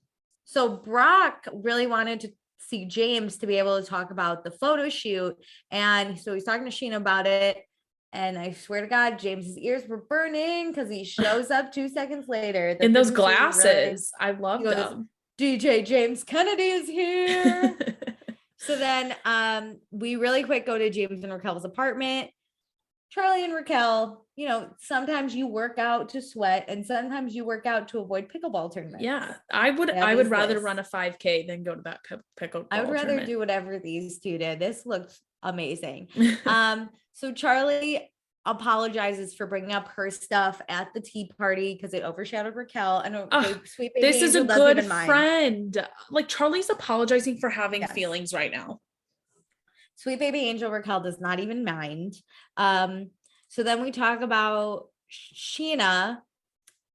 So Brock really wanted to see James to be able to talk about the photo shoot. And so he's talking to Scheana about it. And I swear to God, James's ears were burning because he shows up 2 seconds later. In those glasses. I love them. DJ James Kennedy is here. So then we really quick go to James and Raquel's apartment. Charli and Raquel, you know, sometimes you work out to sweat and sometimes you work out to avoid pickleball tournaments. Yeah, I would rather run a 5K than go to that pickleball I would rather tournament. do whatever these two did. This looked amazing. So Charli apologizes for bringing up her stuff at the tea party because it overshadowed Raquel. And sweet baby this is Angel a good friend. Like Charli's apologizing for having feelings right now. Sweet baby Angel Raquel does not even mind. So then we talk about Scheana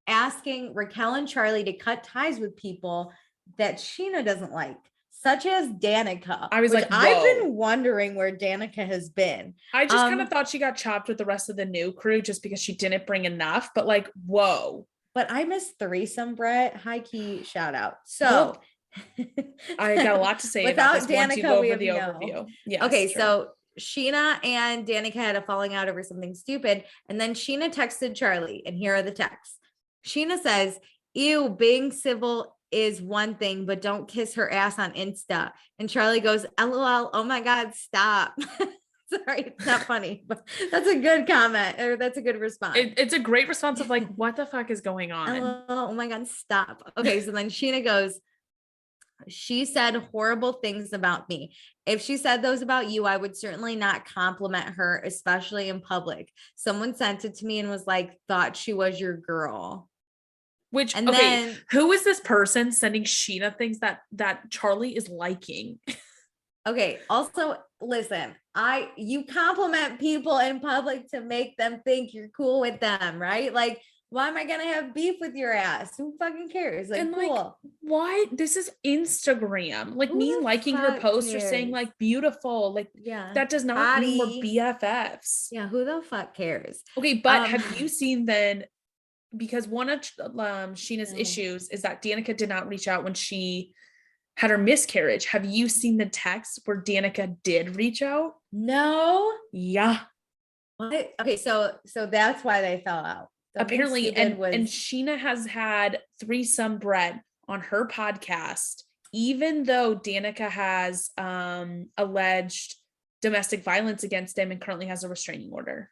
asking Raquel and Charli to cut ties with people that Scheana doesn't like, such as Danica. I was like, whoa. I've been wondering where Danica has been. I just kind of thought she got chopped with the rest of the new crew just because she didn't bring enough, but like, whoa. But I miss threesome Brett. High key shout out. So I got a lot to say without about this Danica, once you go over the overview. Yes, okay, so Scheana and Danica had a falling out over something stupid. And then Scheana texted Charli, and here are the texts. Scheana says, ew, being civil is one thing, but don't kiss her ass on Insta. And Charli goes, LOL, oh my God, stop. Sorry, it's not funny, but that's a good comment, or that's a good response. It's a great response of like, what the fuck is going on? Oh my God, stop. Okay, so then Scheana goes, she said horrible things about me. If she said those about you, I would certainly not compliment her, especially in public. Someone sent it to me and was like, thought she was your girl. Which, and okay, then, who is this person sending Scheana things that Charli is liking? Okay, also, listen, you compliment people in public to make them think you're cool with them, right? Like, why am I gonna have beef with your ass? Who fucking cares? Like, and cool. Like, why? This is Instagram. Like, who me liking her post or saying like beautiful, like, that does not mean we're BFFs. Yeah, who the fuck cares? Okay, but have you seen then? Because one of Scheana's issues is that Danica did not reach out when she had her miscarriage. Have you seen the text where Danica did reach out? No. Yeah. What? Okay, so that's why they fell out. Apparently, and Scheana has had threesome Brett on her podcast, even though Danica has alleged domestic violence against him and currently has a restraining order.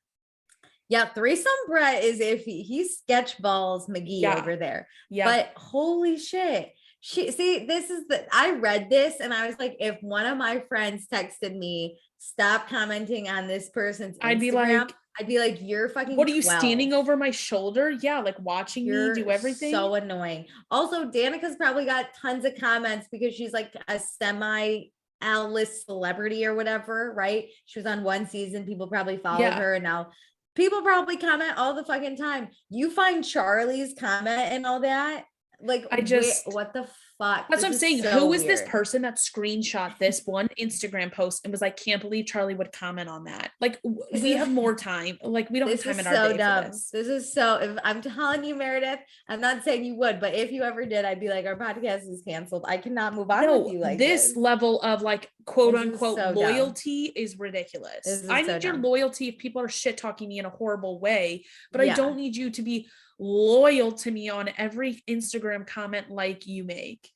Yeah, threesome Brett is iffy. He's sketchballs McGee over there. Yeah, but holy shit. I read this and I was like, if one of my friends texted me, stop commenting on this person's Instagram, I'd be like, you're fucking what are you 12. Standing over my shoulder? Yeah, like watching me do everything. So annoying. Also, Danica's probably got tons of comments because she's like a semi-A-list celebrity or whatever, right? She was on one season. People probably followed her, and now people probably comment all the fucking time. You find Charli's comment and all that. Like, what the fuck? That's what I'm saying. So who is this person that screenshot this one Instagram post and was like, can't believe Charli would comment on that? Like, we have more time. Like, we don't have time in our day for this. This is so, if I'm telling you, Meredith, I'm not saying you would, but if you ever did, I'd be like, our podcast is canceled. I cannot move on with you like this. Level of like, quote unquote, loyalty is ridiculous. I need your loyalty if people are shit talking me in a horrible way, but I don't need you to be loyal to me on every Instagram comment like you make.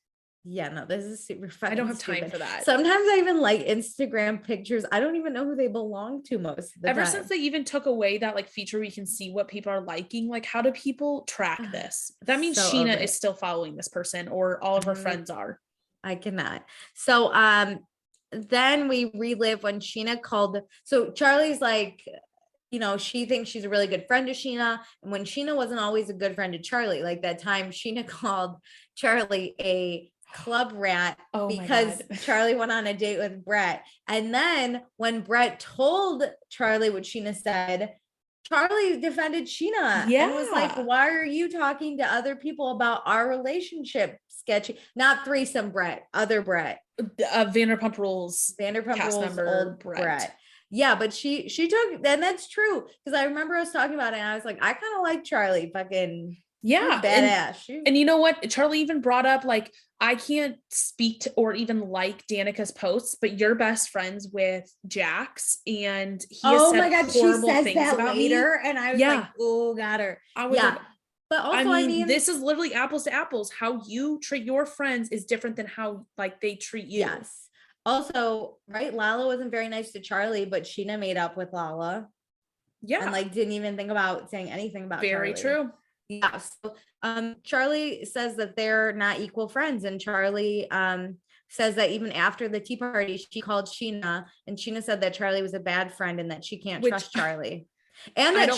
Yeah, no, this is super fun. I don't have time for that. Sometimes I even like Instagram pictures. I don't even know who they belong to most of the time. Ever since they even took away that like feature where you can see what people are liking, like how do people track this? That means Scheana is still following this person, or all of her friends are. I cannot. So then we relive when Scheana called. So Charli's like, you know, she thinks she's a really good friend to Scheana. And when Scheana wasn't always a good friend to Charli, like that time Scheana called Charli a club rat because Charli went on a date with Brett. And then when Brett told Charli what Scheana said, Charli defended Scheana and was like, why are you talking to other people about our relationship? Sketchy. Not threesome Brett, other Brett. Vanderpump Rules. Old Brett. Yeah, but she took, and that's true, because I remember us talking about it and I was like, I kind of like Charli. Fucking badass. And you know what? Charli even brought up, like, I can't speak to or even like Danica's posts, but you're best friends with Jax, and he has said horrible things about later, me. And I was like, oh, got her. I was like, but also, I mean, this is literally apples to apples. How you treat your friends is different than how like they treat you. Yes. Also, right, Lala wasn't very nice to Charli, but Scheana made up with Lala. Yeah. And like didn't even think about saying anything about Very Charli. true. Yeah. So Charli says that they're not equal friends. And Charli says that even after the tea party, she called Scheana, and Scheana said that Charli was a bad friend and that she can't trust Charli. And that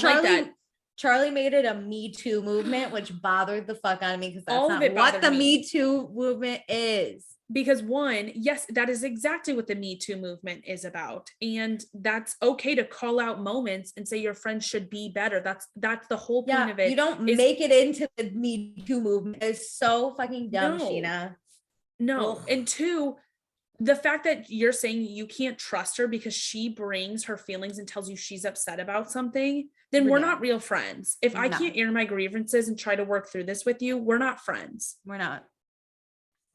Charli made it a Me Too movement, which bothered the fuck out of me because that's not what the Me Too movement is. Because one, yes, that is exactly what the Me Too movement is about. And that's okay to call out moments and say your friends should be better. That's the whole point of it. You don't make it into the Me Too movement. It's so fucking dumb, Scheana. No. Ugh. And two, the fact that you're saying you can't trust her because she brings her feelings and tells you she's upset about something, then we're not real friends. If I can't air my grievances and try to work through this with you, we're not friends. We're not.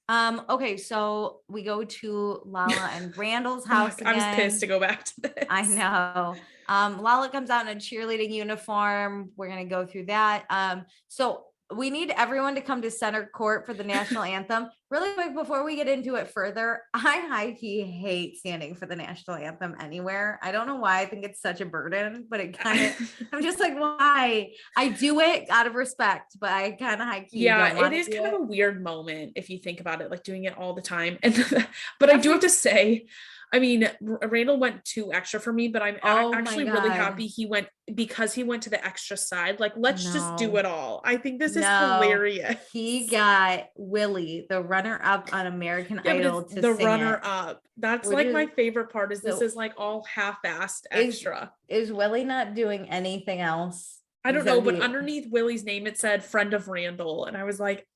Okay, so we go to Lala and Randall's house again. I was pissed to go back to this. I know. Lala comes out in a cheerleading uniform. We're gonna go through that. So we need everyone to come to center court for the national anthem. Really quick, before we get into it further, I high-key hate standing for the national anthem anywhere. I don't know why. I think it's such a burden, but it kind of, I'm just like, why? I do it out of respect, but I kind of high-key don't want it is kind of a weird moment if you think about it, like doing it all the time. And but I do have to say, I mean, Randall went 2 extra for me, but I'm actually really happy he went because he went to the extra side. Like, let's just do it all. I think this is hilarious. He got Willie, the runner-up on American Idol, to the sing runner-up. That's like my favorite part. Is this is like all half-assed extra? Is Willie not doing anything else? I don't know, but underneath Willie's name it said "Friend of Randall," and I was like,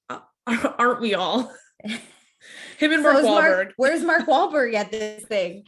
aren't we all? Him and Mark Wahlberg. Where's Mark Wahlberg at this thing?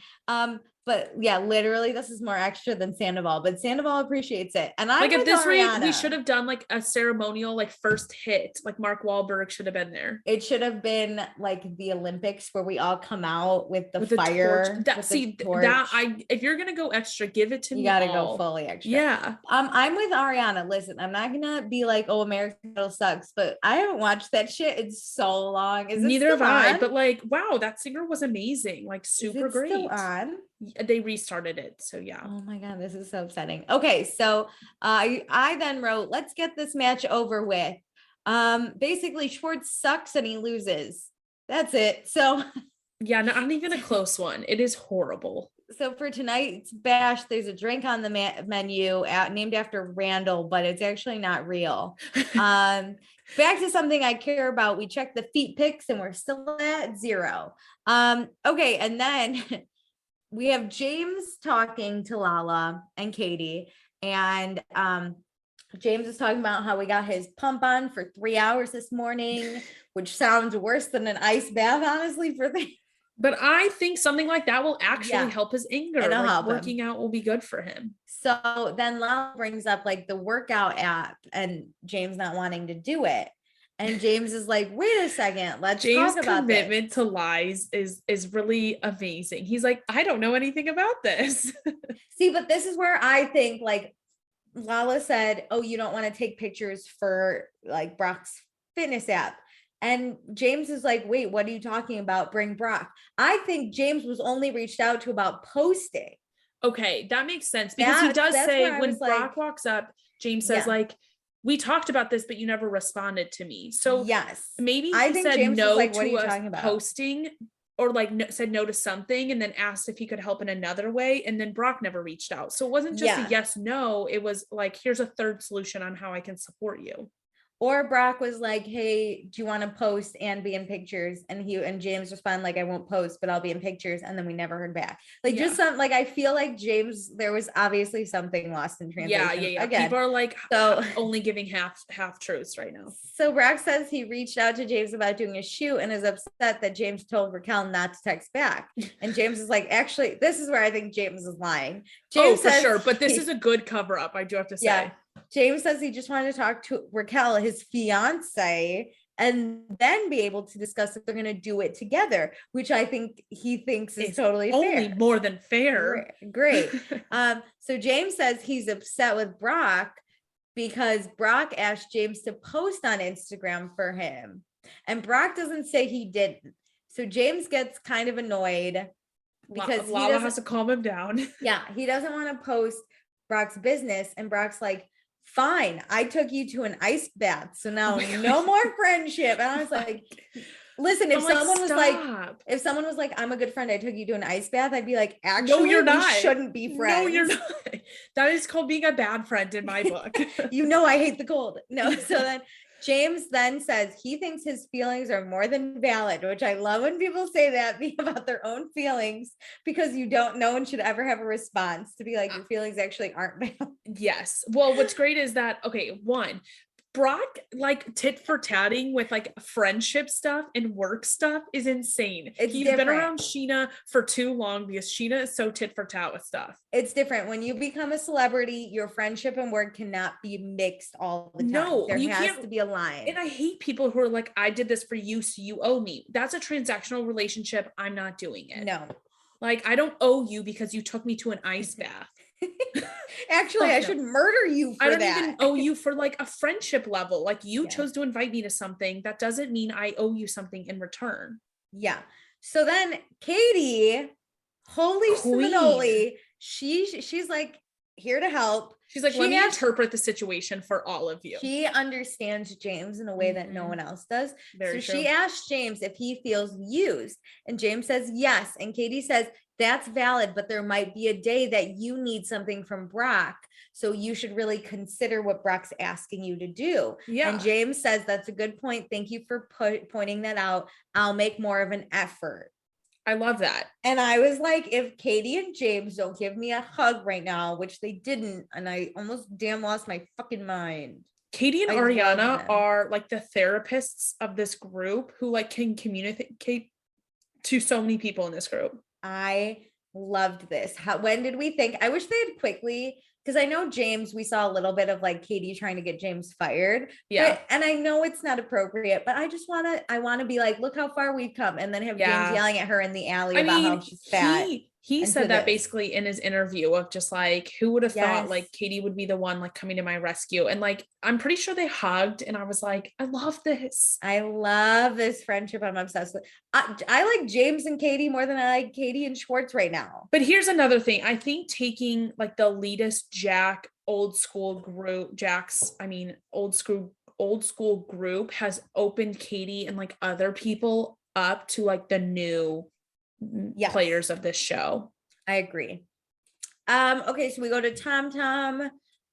But yeah, literally, this is more extra than Sandoval, but Sandoval appreciates it. And I like at this rate, we should have done like a ceremonial, like first hit. Like Mark Wahlberg should have been there. It should have been like the Olympics where we all come out with the fire. If you're gonna go extra, give it to me. You gotta go fully extra. Yeah. I'm with Ariana. Listen, I'm not gonna be like, oh, American Idol sucks, but I haven't watched that shit in so long. Neither have I. But like, wow, that singer was amazing. Like super great. Still on? They restarted it, so yeah. Oh my god, this is so upsetting. Okay, so I then wrote, let's get this match over with. Basically Schwartz sucks and he loses. That's it. So yeah, not even a close one. It is horrible. So for tonight's bash, there's a drink on the menu named after Randall, but it's actually not real. Back to something I care about. We checked the feet pics and we're still at 0. Okay, and then we have James talking to Lala and Katie, and James is talking about how we got his pump on for 3 hours this morning, which sounds worse than an ice bath, honestly, But I think something like that will actually help his anger. Like working out will be good for him. So then Lala brings up like the workout app and James not wanting to do it. And James is like, wait a second, let's talk about commitment to lies is really amazing. He's like, I don't know anything about this. See, but this is where I think like Lala said, oh, you don't want to take pictures for like Brock's fitness app. And James is like, wait, what are you talking about? Bring Brock. I think James was only reached out to about posting. Okay, that makes sense because he does say when Brock walks up, James says like, we talked about this, but you never responded to me. So yes, maybe he said James no like, to us posting or like said no to something and then asked if he could help in another way. And then Brock never reached out. So it wasn't just a yes, no. It was like, here's a third solution on how I can support you. Or Brock was like, hey, do you want to post and be in pictures? And James responded like, I won't post, but I'll be in pictures. And then we never heard back. Like just some, like, I feel like James, there was obviously something lost in translation. Yeah. Again, people are like only giving half truths right now. So Brock says he reached out to James about doing a shoot and is upset that James told Raquel not to text back. And James is like, actually, this is where I think James is lying. James says, for sure. But this is a good cover up. I do have to say. Yeah. James says he just wanted to talk to Raquel, his fiance, and then be able to discuss if they're going to do it together, which I think he thinks is totally only fair. More than fair. Great. So James says he's upset with Brock because Brock asked James to post on Instagram for him, and Brock doesn't say he didn't. So James gets kind of annoyed because Lala has to calm him down. Yeah, he doesn't want to post Brock's business. And Brock's like, fine, I took you to an ice bath. So now no more friendship. And I was like, listen, if someone was like, I'm a good friend, I took you to an ice bath, I'd be like, actually, no, you're not. We shouldn't be friends. No, you're not. That is called being a bad friend in my book. I hate the cold. No. So then James then says he thinks his feelings are more than valid, which I love when people say that about their own feelings, because no one should ever have a response to be like, your feelings actually aren't valid. Yes. Well, what's great is that, okay, one, Brock like tit for tatting with like friendship stuff and work stuff is insane. He's been around Scheana for too long because Scheana is so tit for tat with stuff. It's different. When you become a celebrity, your friendship and work cannot be mixed all the time. No, there has to be a line. And I hate people who are like, I did this for you, so you owe me. That's a transactional relationship. I'm not doing it. No. Like, I don't owe you because you took me to an ice bath. Actually, I should murder you for that. I don't even owe you for like a friendship level. Like, you chose to invite me to something. That doesn't mean I owe you something in return. Yeah. So then Katie, holy smoly, she's like here to help. She's like, let me interpret the situation for all of you. She understands James in a way that no one else does. Very true. She asked James if he feels used, and James says yes. And Katie says, that's valid, but there might be a day that you need something from Brock. So you should really consider what Brock's asking you to do. Yeah. And James says, that's a good point. Thank you for pointing that out. I'll make more of an effort. I love that. And I was like, if Katie and James don't give me a hug right now, which they didn't, and I almost lost my fucking mind. Katie and Ariana are like the therapists of this group who like can communicate to so many people in this group. I loved this. When did we think? I wish they had quickly, because I know James, we saw a little bit of like Katie trying to get James fired. Yeah. And I know it's not appropriate, but I want to be like, look how far we've come. And then have James yelling at her in the alley about how she's fat. He said that basically in his interview of just like, who would have thought like Katie would be the one like coming to my rescue? And like, I'm pretty sure they hugged and I was like, I love this. I love this friendship. I'm obsessed with. I like James and Katie more than I like Katie and Schwartz right now. But here's another thing. I think taking like the elitist old school group has opened Katie and like other people up to like the new players of this show. I agree. Okay, so we go to Tom Tom.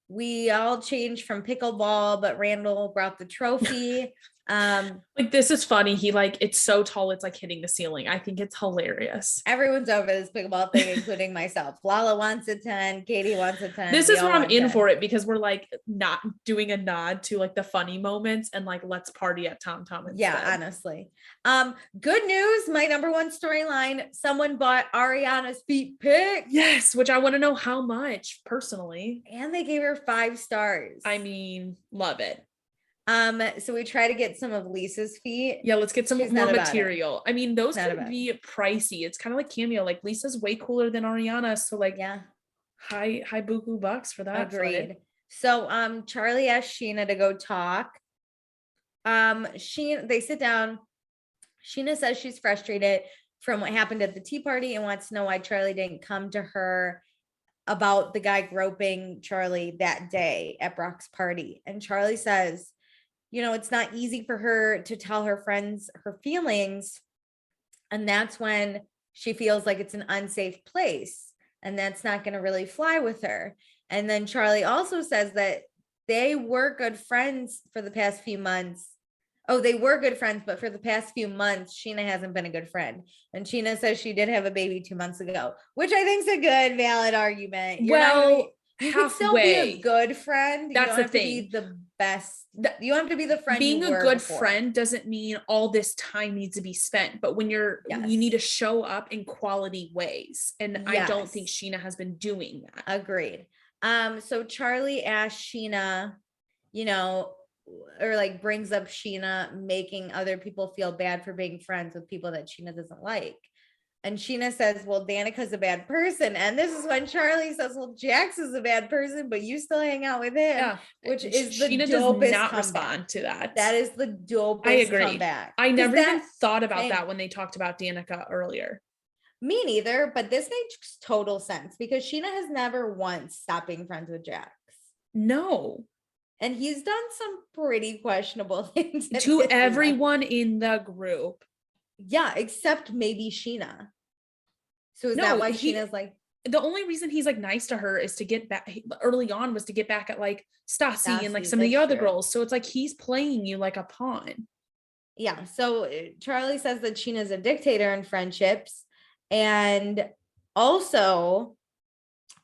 We all changed from pickleball, but Randall brought the trophy. Like, this is funny. He like, it's so tall, it's like hitting the ceiling. I think it's hilarious. Everyone's over this pickleball thing, including myself. Lala wants a 10. Katie wants a 10. This is where I'm in for it, because we're like not doing a nod to like the funny moments and like, let's party at Tom Tom instead. Yeah, honestly. Good news. My number one storyline. Someone bought Ariana's feet pics. Yes, which I want to know how much personally. And they gave her 5 stars. I mean, love it. So we try to get some of Lisa's feet. Yeah, let's get some more material. I mean, those could be pricey. It's kind of like Cameo. Like, Lisa's way cooler than Ariana. So like, high buku bucks for that. Agreed. So Charli asked Scheana to go talk. They sit down. Scheana says she's frustrated from what happened at the tea party and wants to know why Charli didn't come to her about the guy groping Charli that day at Brock's party. And Charli says, it's not easy for her to tell her friends her feelings. And that's when she feels like it's an unsafe place. And that's not going to really fly with her. And then Charli also says that they were good friends for the past few months. Oh, they were good friends, but for the past few months, Scheana hasn't been a good friend. And Scheana says she did have a baby 2 months ago, which I think is a good, valid argument. You can still be a good friend. That's the thing. You don't have to be the best. You don't have to be the friend. Being a good friend doesn't mean all this time needs to be spent. But when you need to show up in quality ways. And I don't think Scheana has been doing that. Agreed. So Charli asked Scheana, or like brings up Scheana making other people feel bad for being friends with people that Scheana doesn't like. And Scheana says, well, Danica's a bad person. And this is when Charli says, well, Jax is a bad person, but you still hang out with him. Yeah. Which is the Scheana dopest does not comeback. Respond to that. That is the dopest I agree. comeback. I never even thought about that when they talked about Danica earlier. Me neither, but this makes total sense because Scheana has never once stopped being friends with Jax. No. And he's done some pretty questionable things to everyone in the group. Yeah, except maybe Scheana. So is that why Sheena's like, the only reason he's like nice to her is to get back early on was to get back at like Stassi and like some of the other girls. So it's like he's playing you like a pawn. Yeah. So Charli says that Sheena's a dictator in friendships. And also,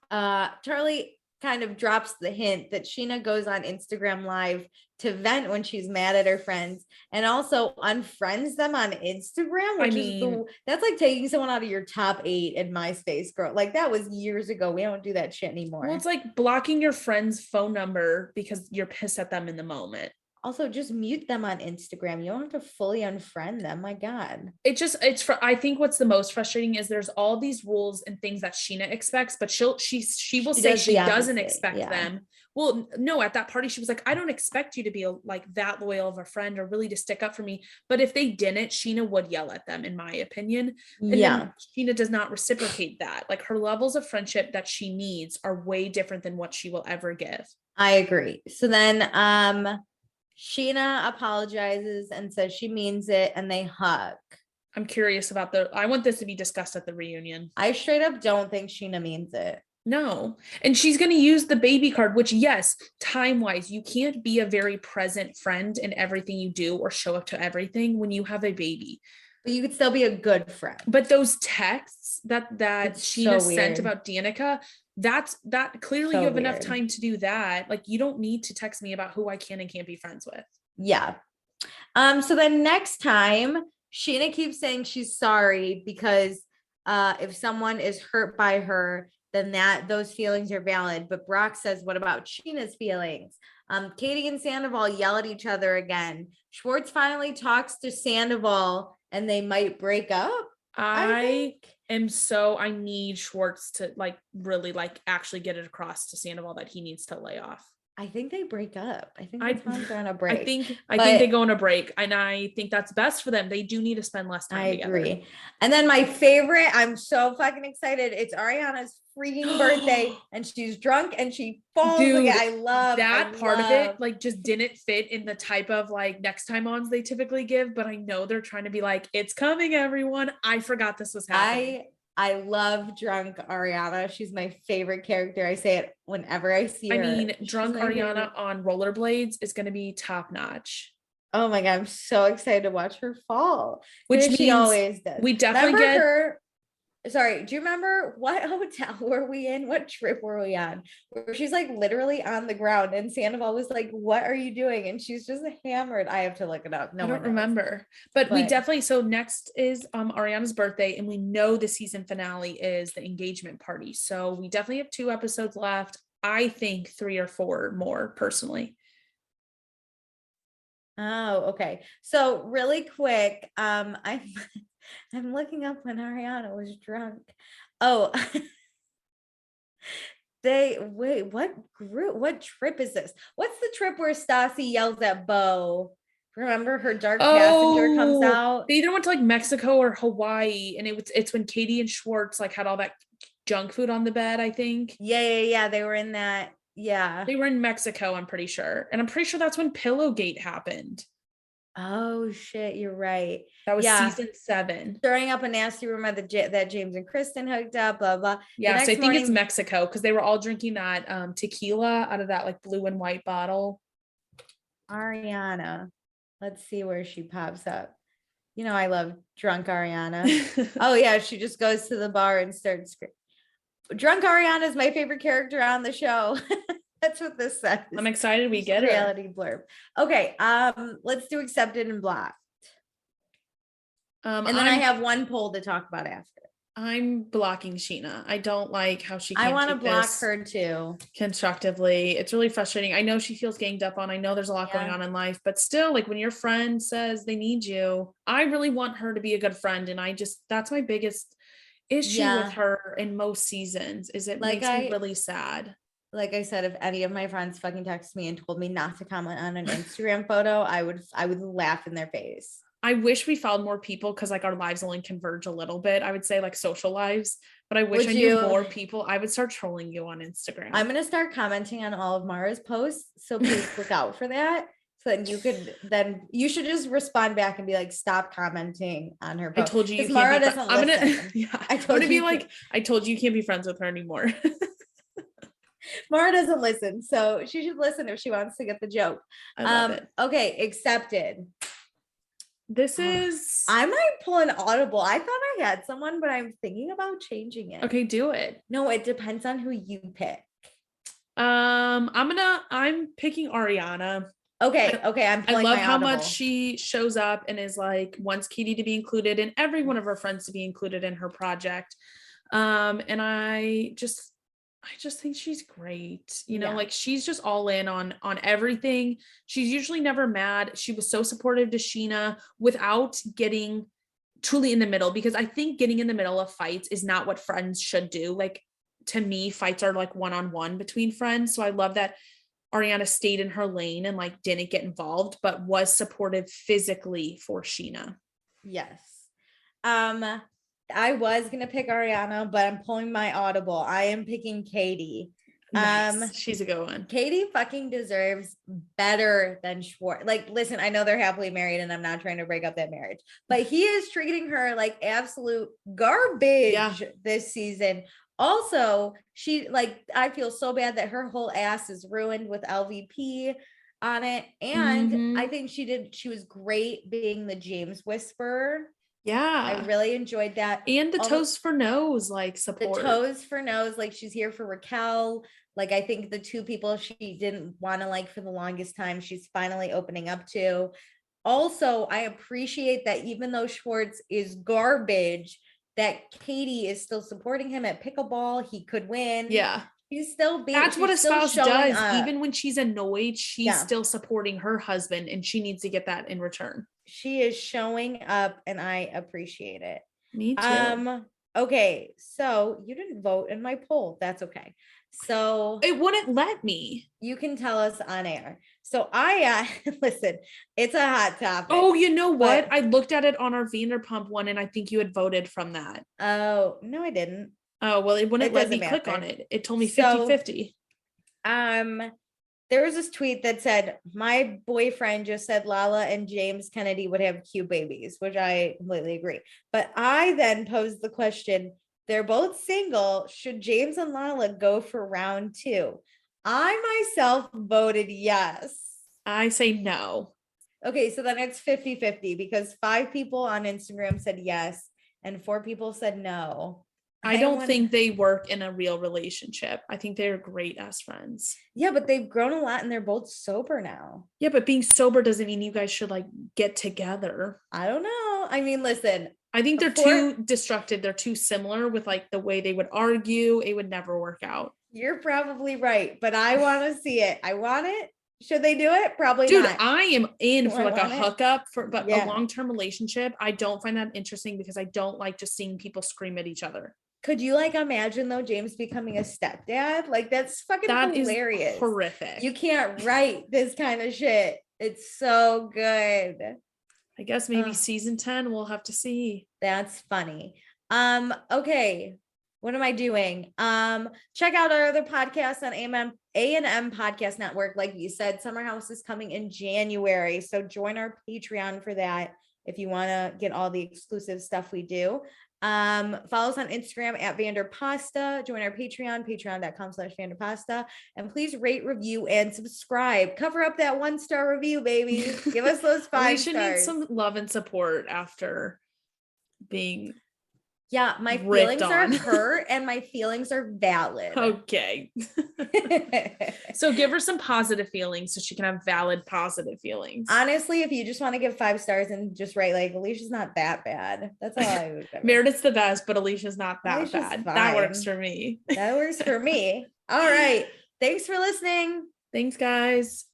Charli kind of drops the hint that Scheana goes on Instagram Live to vent when she's mad at her friends and also unfriends them on Instagram, which that's like taking someone out of your top 8 in MySpace, girl. Like that was years ago. We don't do that shit anymore. Well, it's like blocking your friend's phone number because you're pissed at them in the moment. Also, just mute them on Instagram. You don't have to fully unfriend them. My God. I think what's the most frustrating is there's all these rules and things that Scheana expects, but she will say she doesn't expect them. Well, no, at that party, she was like, I don't expect you to be like that loyal of a friend or really to stick up for me. But if they didn't, Scheana would yell at them, in my opinion. And then Scheana does not reciprocate that. Like her levels of friendship that she needs are way different than what she will ever give. I agree. So then, Scheana apologizes and says she means it and they hug. I'm curious about I want this to be discussed at the reunion. I straight up don't think Scheana means it. No. And she's going to use the baby card, which yes, time-wise, you can't be a very present friend in everything you do or show up to everything when you have a baby. But you could still be a good friend. But those texts that Scheana sent about Danica, that clearly you have enough time to do that. Like you don't need to text me about who I can and can't be friends with. Yeah. So then next time Scheana keeps saying she's sorry because if someone is hurt by her, then those feelings are valid. But Brock says, what about Sheena's feelings? Katie and Sandoval yell at each other again. Schwartz finally talks to Sandoval and they might break up. I need Schwartz to like really like actually get it across to Sandoval that he needs to lay off. I think they break up. I think they're on a break. I think they go on a break, and I think that's best for them. They do need to spend less time together. I agree. And then my favorite, I'm so fucking excited. It's Ariana's freaking birthday, and she's drunk and she falls. Dude, I love part of it. Like, just didn't fit in the type of like next time ons they typically give. But I know they're trying to be like, it's coming, everyone. I forgot this was happening. I love drunk Ariana. She's my favorite character. I say it whenever I see her. I mean, drunk Ariana on rollerblades is going to be top notch. Oh my God. I'm so excited to watch her fall. Which she always does. We definitely get her. Sorry, do you remember what hotel were we in? What trip were we on? Where she's like literally on the ground and Sandoval was like, what are you doing? And she's just hammered. I have to look it up. I don't remember. But we definitely, so next is Ariana's birthday, and we know the season finale is the engagement party. So we definitely have 2 episodes left. I think 3 or 4 more personally. Oh, okay. So really quick, I'm looking up when Ariana was drunk. Oh, what trip is this? What's the trip where Stassi yells at Bo? Remember her dark passenger comes out? They either went to like Mexico or Hawaii, and it's when Katie and Schwartz like had all that junk food on the bed, I think. Yeah. They were in that. Yeah. They were in Mexico, I'm pretty sure. And I'm pretty sure that's when Pillowgate happened. Oh shit, you're right. That was season 7. Stirring up a nasty rumor that James and Kristen hooked up, blah blah. Yeah, so I think it's Mexico because they were all drinking that tequila out of that like blue and white bottle. Ariana, let's see where she pops up. You know, I love drunk Ariana. Oh yeah, she just goes to the bar and starts screaming. Drunk Ariana is my favorite character on the show. That's what this says. I'm excited we get reality blurb. Okay, let's do accepted and blocked. And then I have one poll to talk about after. I'm blocking Scheana. I don't like how she I want to block her too. Constructively. It's really frustrating. I know she feels ganged up on. I know there's a lot going on in life, but still, like when your friend says they need you, I really want her to be a good friend. And that's my biggest issue with her in most seasons is it makes me really sad. Like I said, if any of my friends fucking texted me and told me not to comment on an Instagram photo, I would laugh in their face. I wish we found more people because like our lives only converge a little bit. I would say like social lives, but I wish I knew more people. I would start trolling you on Instagram. I'm going to start commenting on all of Mara's posts. So please look out for that. So that you should just respond back and be like, stop commenting on her post. I told you can't Mara doesn't listen. I told you you can't be friends with her anymore. Mara doesn't listen, so she should listen if she wants to get the joke. I love it. Okay, accepted. This is I might pull an audible. I thought I had someone, but I'm thinking about changing it. Okay, do it. No, it depends on who you pick. I'm picking Ariana. Okay. I love how much she shows up and is like wants Katie to be included and every one of her friends to be included in her project. And I just think she's great. You know, like she's just all in on everything. She's usually never mad. She was so supportive to Scheana without getting truly in the middle, because I think getting in the middle of fights is not what friends should do. Like, to me, fights are like one-on-one between friends. So I love that Ariana stayed in her lane and like didn't get involved, but was supportive physically for Scheana. Yes. I was going to pick Ariana, but I'm pulling my audible. I am picking Katie. Nice. She's a good one. Katie fucking deserves better than Schwartz. Like, listen, I know they're happily married and I'm not trying to break up that marriage, but he is treating her like absolute garbage this season. Also, I feel so bad that her whole ass is ruined with LVP on it. And I think she was great being the James whisperer. Yeah. I really enjoyed that. And the toes for nose, like support. The toes for nose, like she's here for Raquel. Like, I think the two people she didn't want to like for the longest time, she's finally opening up to. Also, I appreciate that even though Schwartz is garbage, that Katie is still supporting him at pickleball. He could win. Yeah. He's still being. That's what a spouse does. Up. Even when she's annoyed, she's still supporting her husband, and she needs to get that in return. She is showing up, and I appreciate it. Me too. Okay, so you didn't vote in my poll. That's okay. So it wouldn't let me. You can tell us on air. So listen, it's a hot topic. Oh, you know what? I looked at it on our Vanderpump one, and I think you had voted from that. Oh, no, I didn't. Oh, well, it wouldn't let me click on it. It told me 50-50. There was this tweet that said, my boyfriend just said Lala and James Kennedy would have cute babies, which I completely agree. But I then posed the question, they're both single. Should James and Lala go for round 2? I myself voted yes. I say no. Okay, so then it's 50-50 because 5 people on Instagram said yes and 4 people said no. I don't think they work in a real relationship. I think they're great as friends. Yeah, but they've grown a lot and they're both sober now. Yeah, but being sober doesn't mean you guys should like get together. I don't know. I mean, listen. I think they're too destructive. They're too similar with like the way they would argue. It would never work out. You're probably right, but I want to see it. I want it. Should they do it? Probably not. Dude, I am in for like a hookup but a long-term relationship. I don't find that interesting because I don't like just seeing people scream at each other. Could you like imagine though James becoming a stepdad? Like that's fucking hilarious. Is horrific. You can't write this kind of shit. It's so good. I guess maybe season 10 we'll have to see. That's funny. Okay. What am I doing? Check out our other podcasts on A&M Podcast Network. Like you said, Summer House is coming in January. So join our Patreon for that if you want to get all the exclusive stuff we do. Follow us on Instagram at Vanderpasta. Join our patreon.com/Vanderpasta. And please rate, review, and subscribe. Cover up that 1-star review, baby. Give us those 5 stars. We should need some love and support after being my feelings are hurt and my feelings are valid. Okay. So give her some positive feelings so she can have valid positive feelings. Honestly, if you just want to give 5 stars and just write like Alicia's not that bad. That's all I would cover. Meredith's the best, but Alicia's not that bad. Fine. That works for me. That works for me. All right. Thanks for listening. Thanks, guys.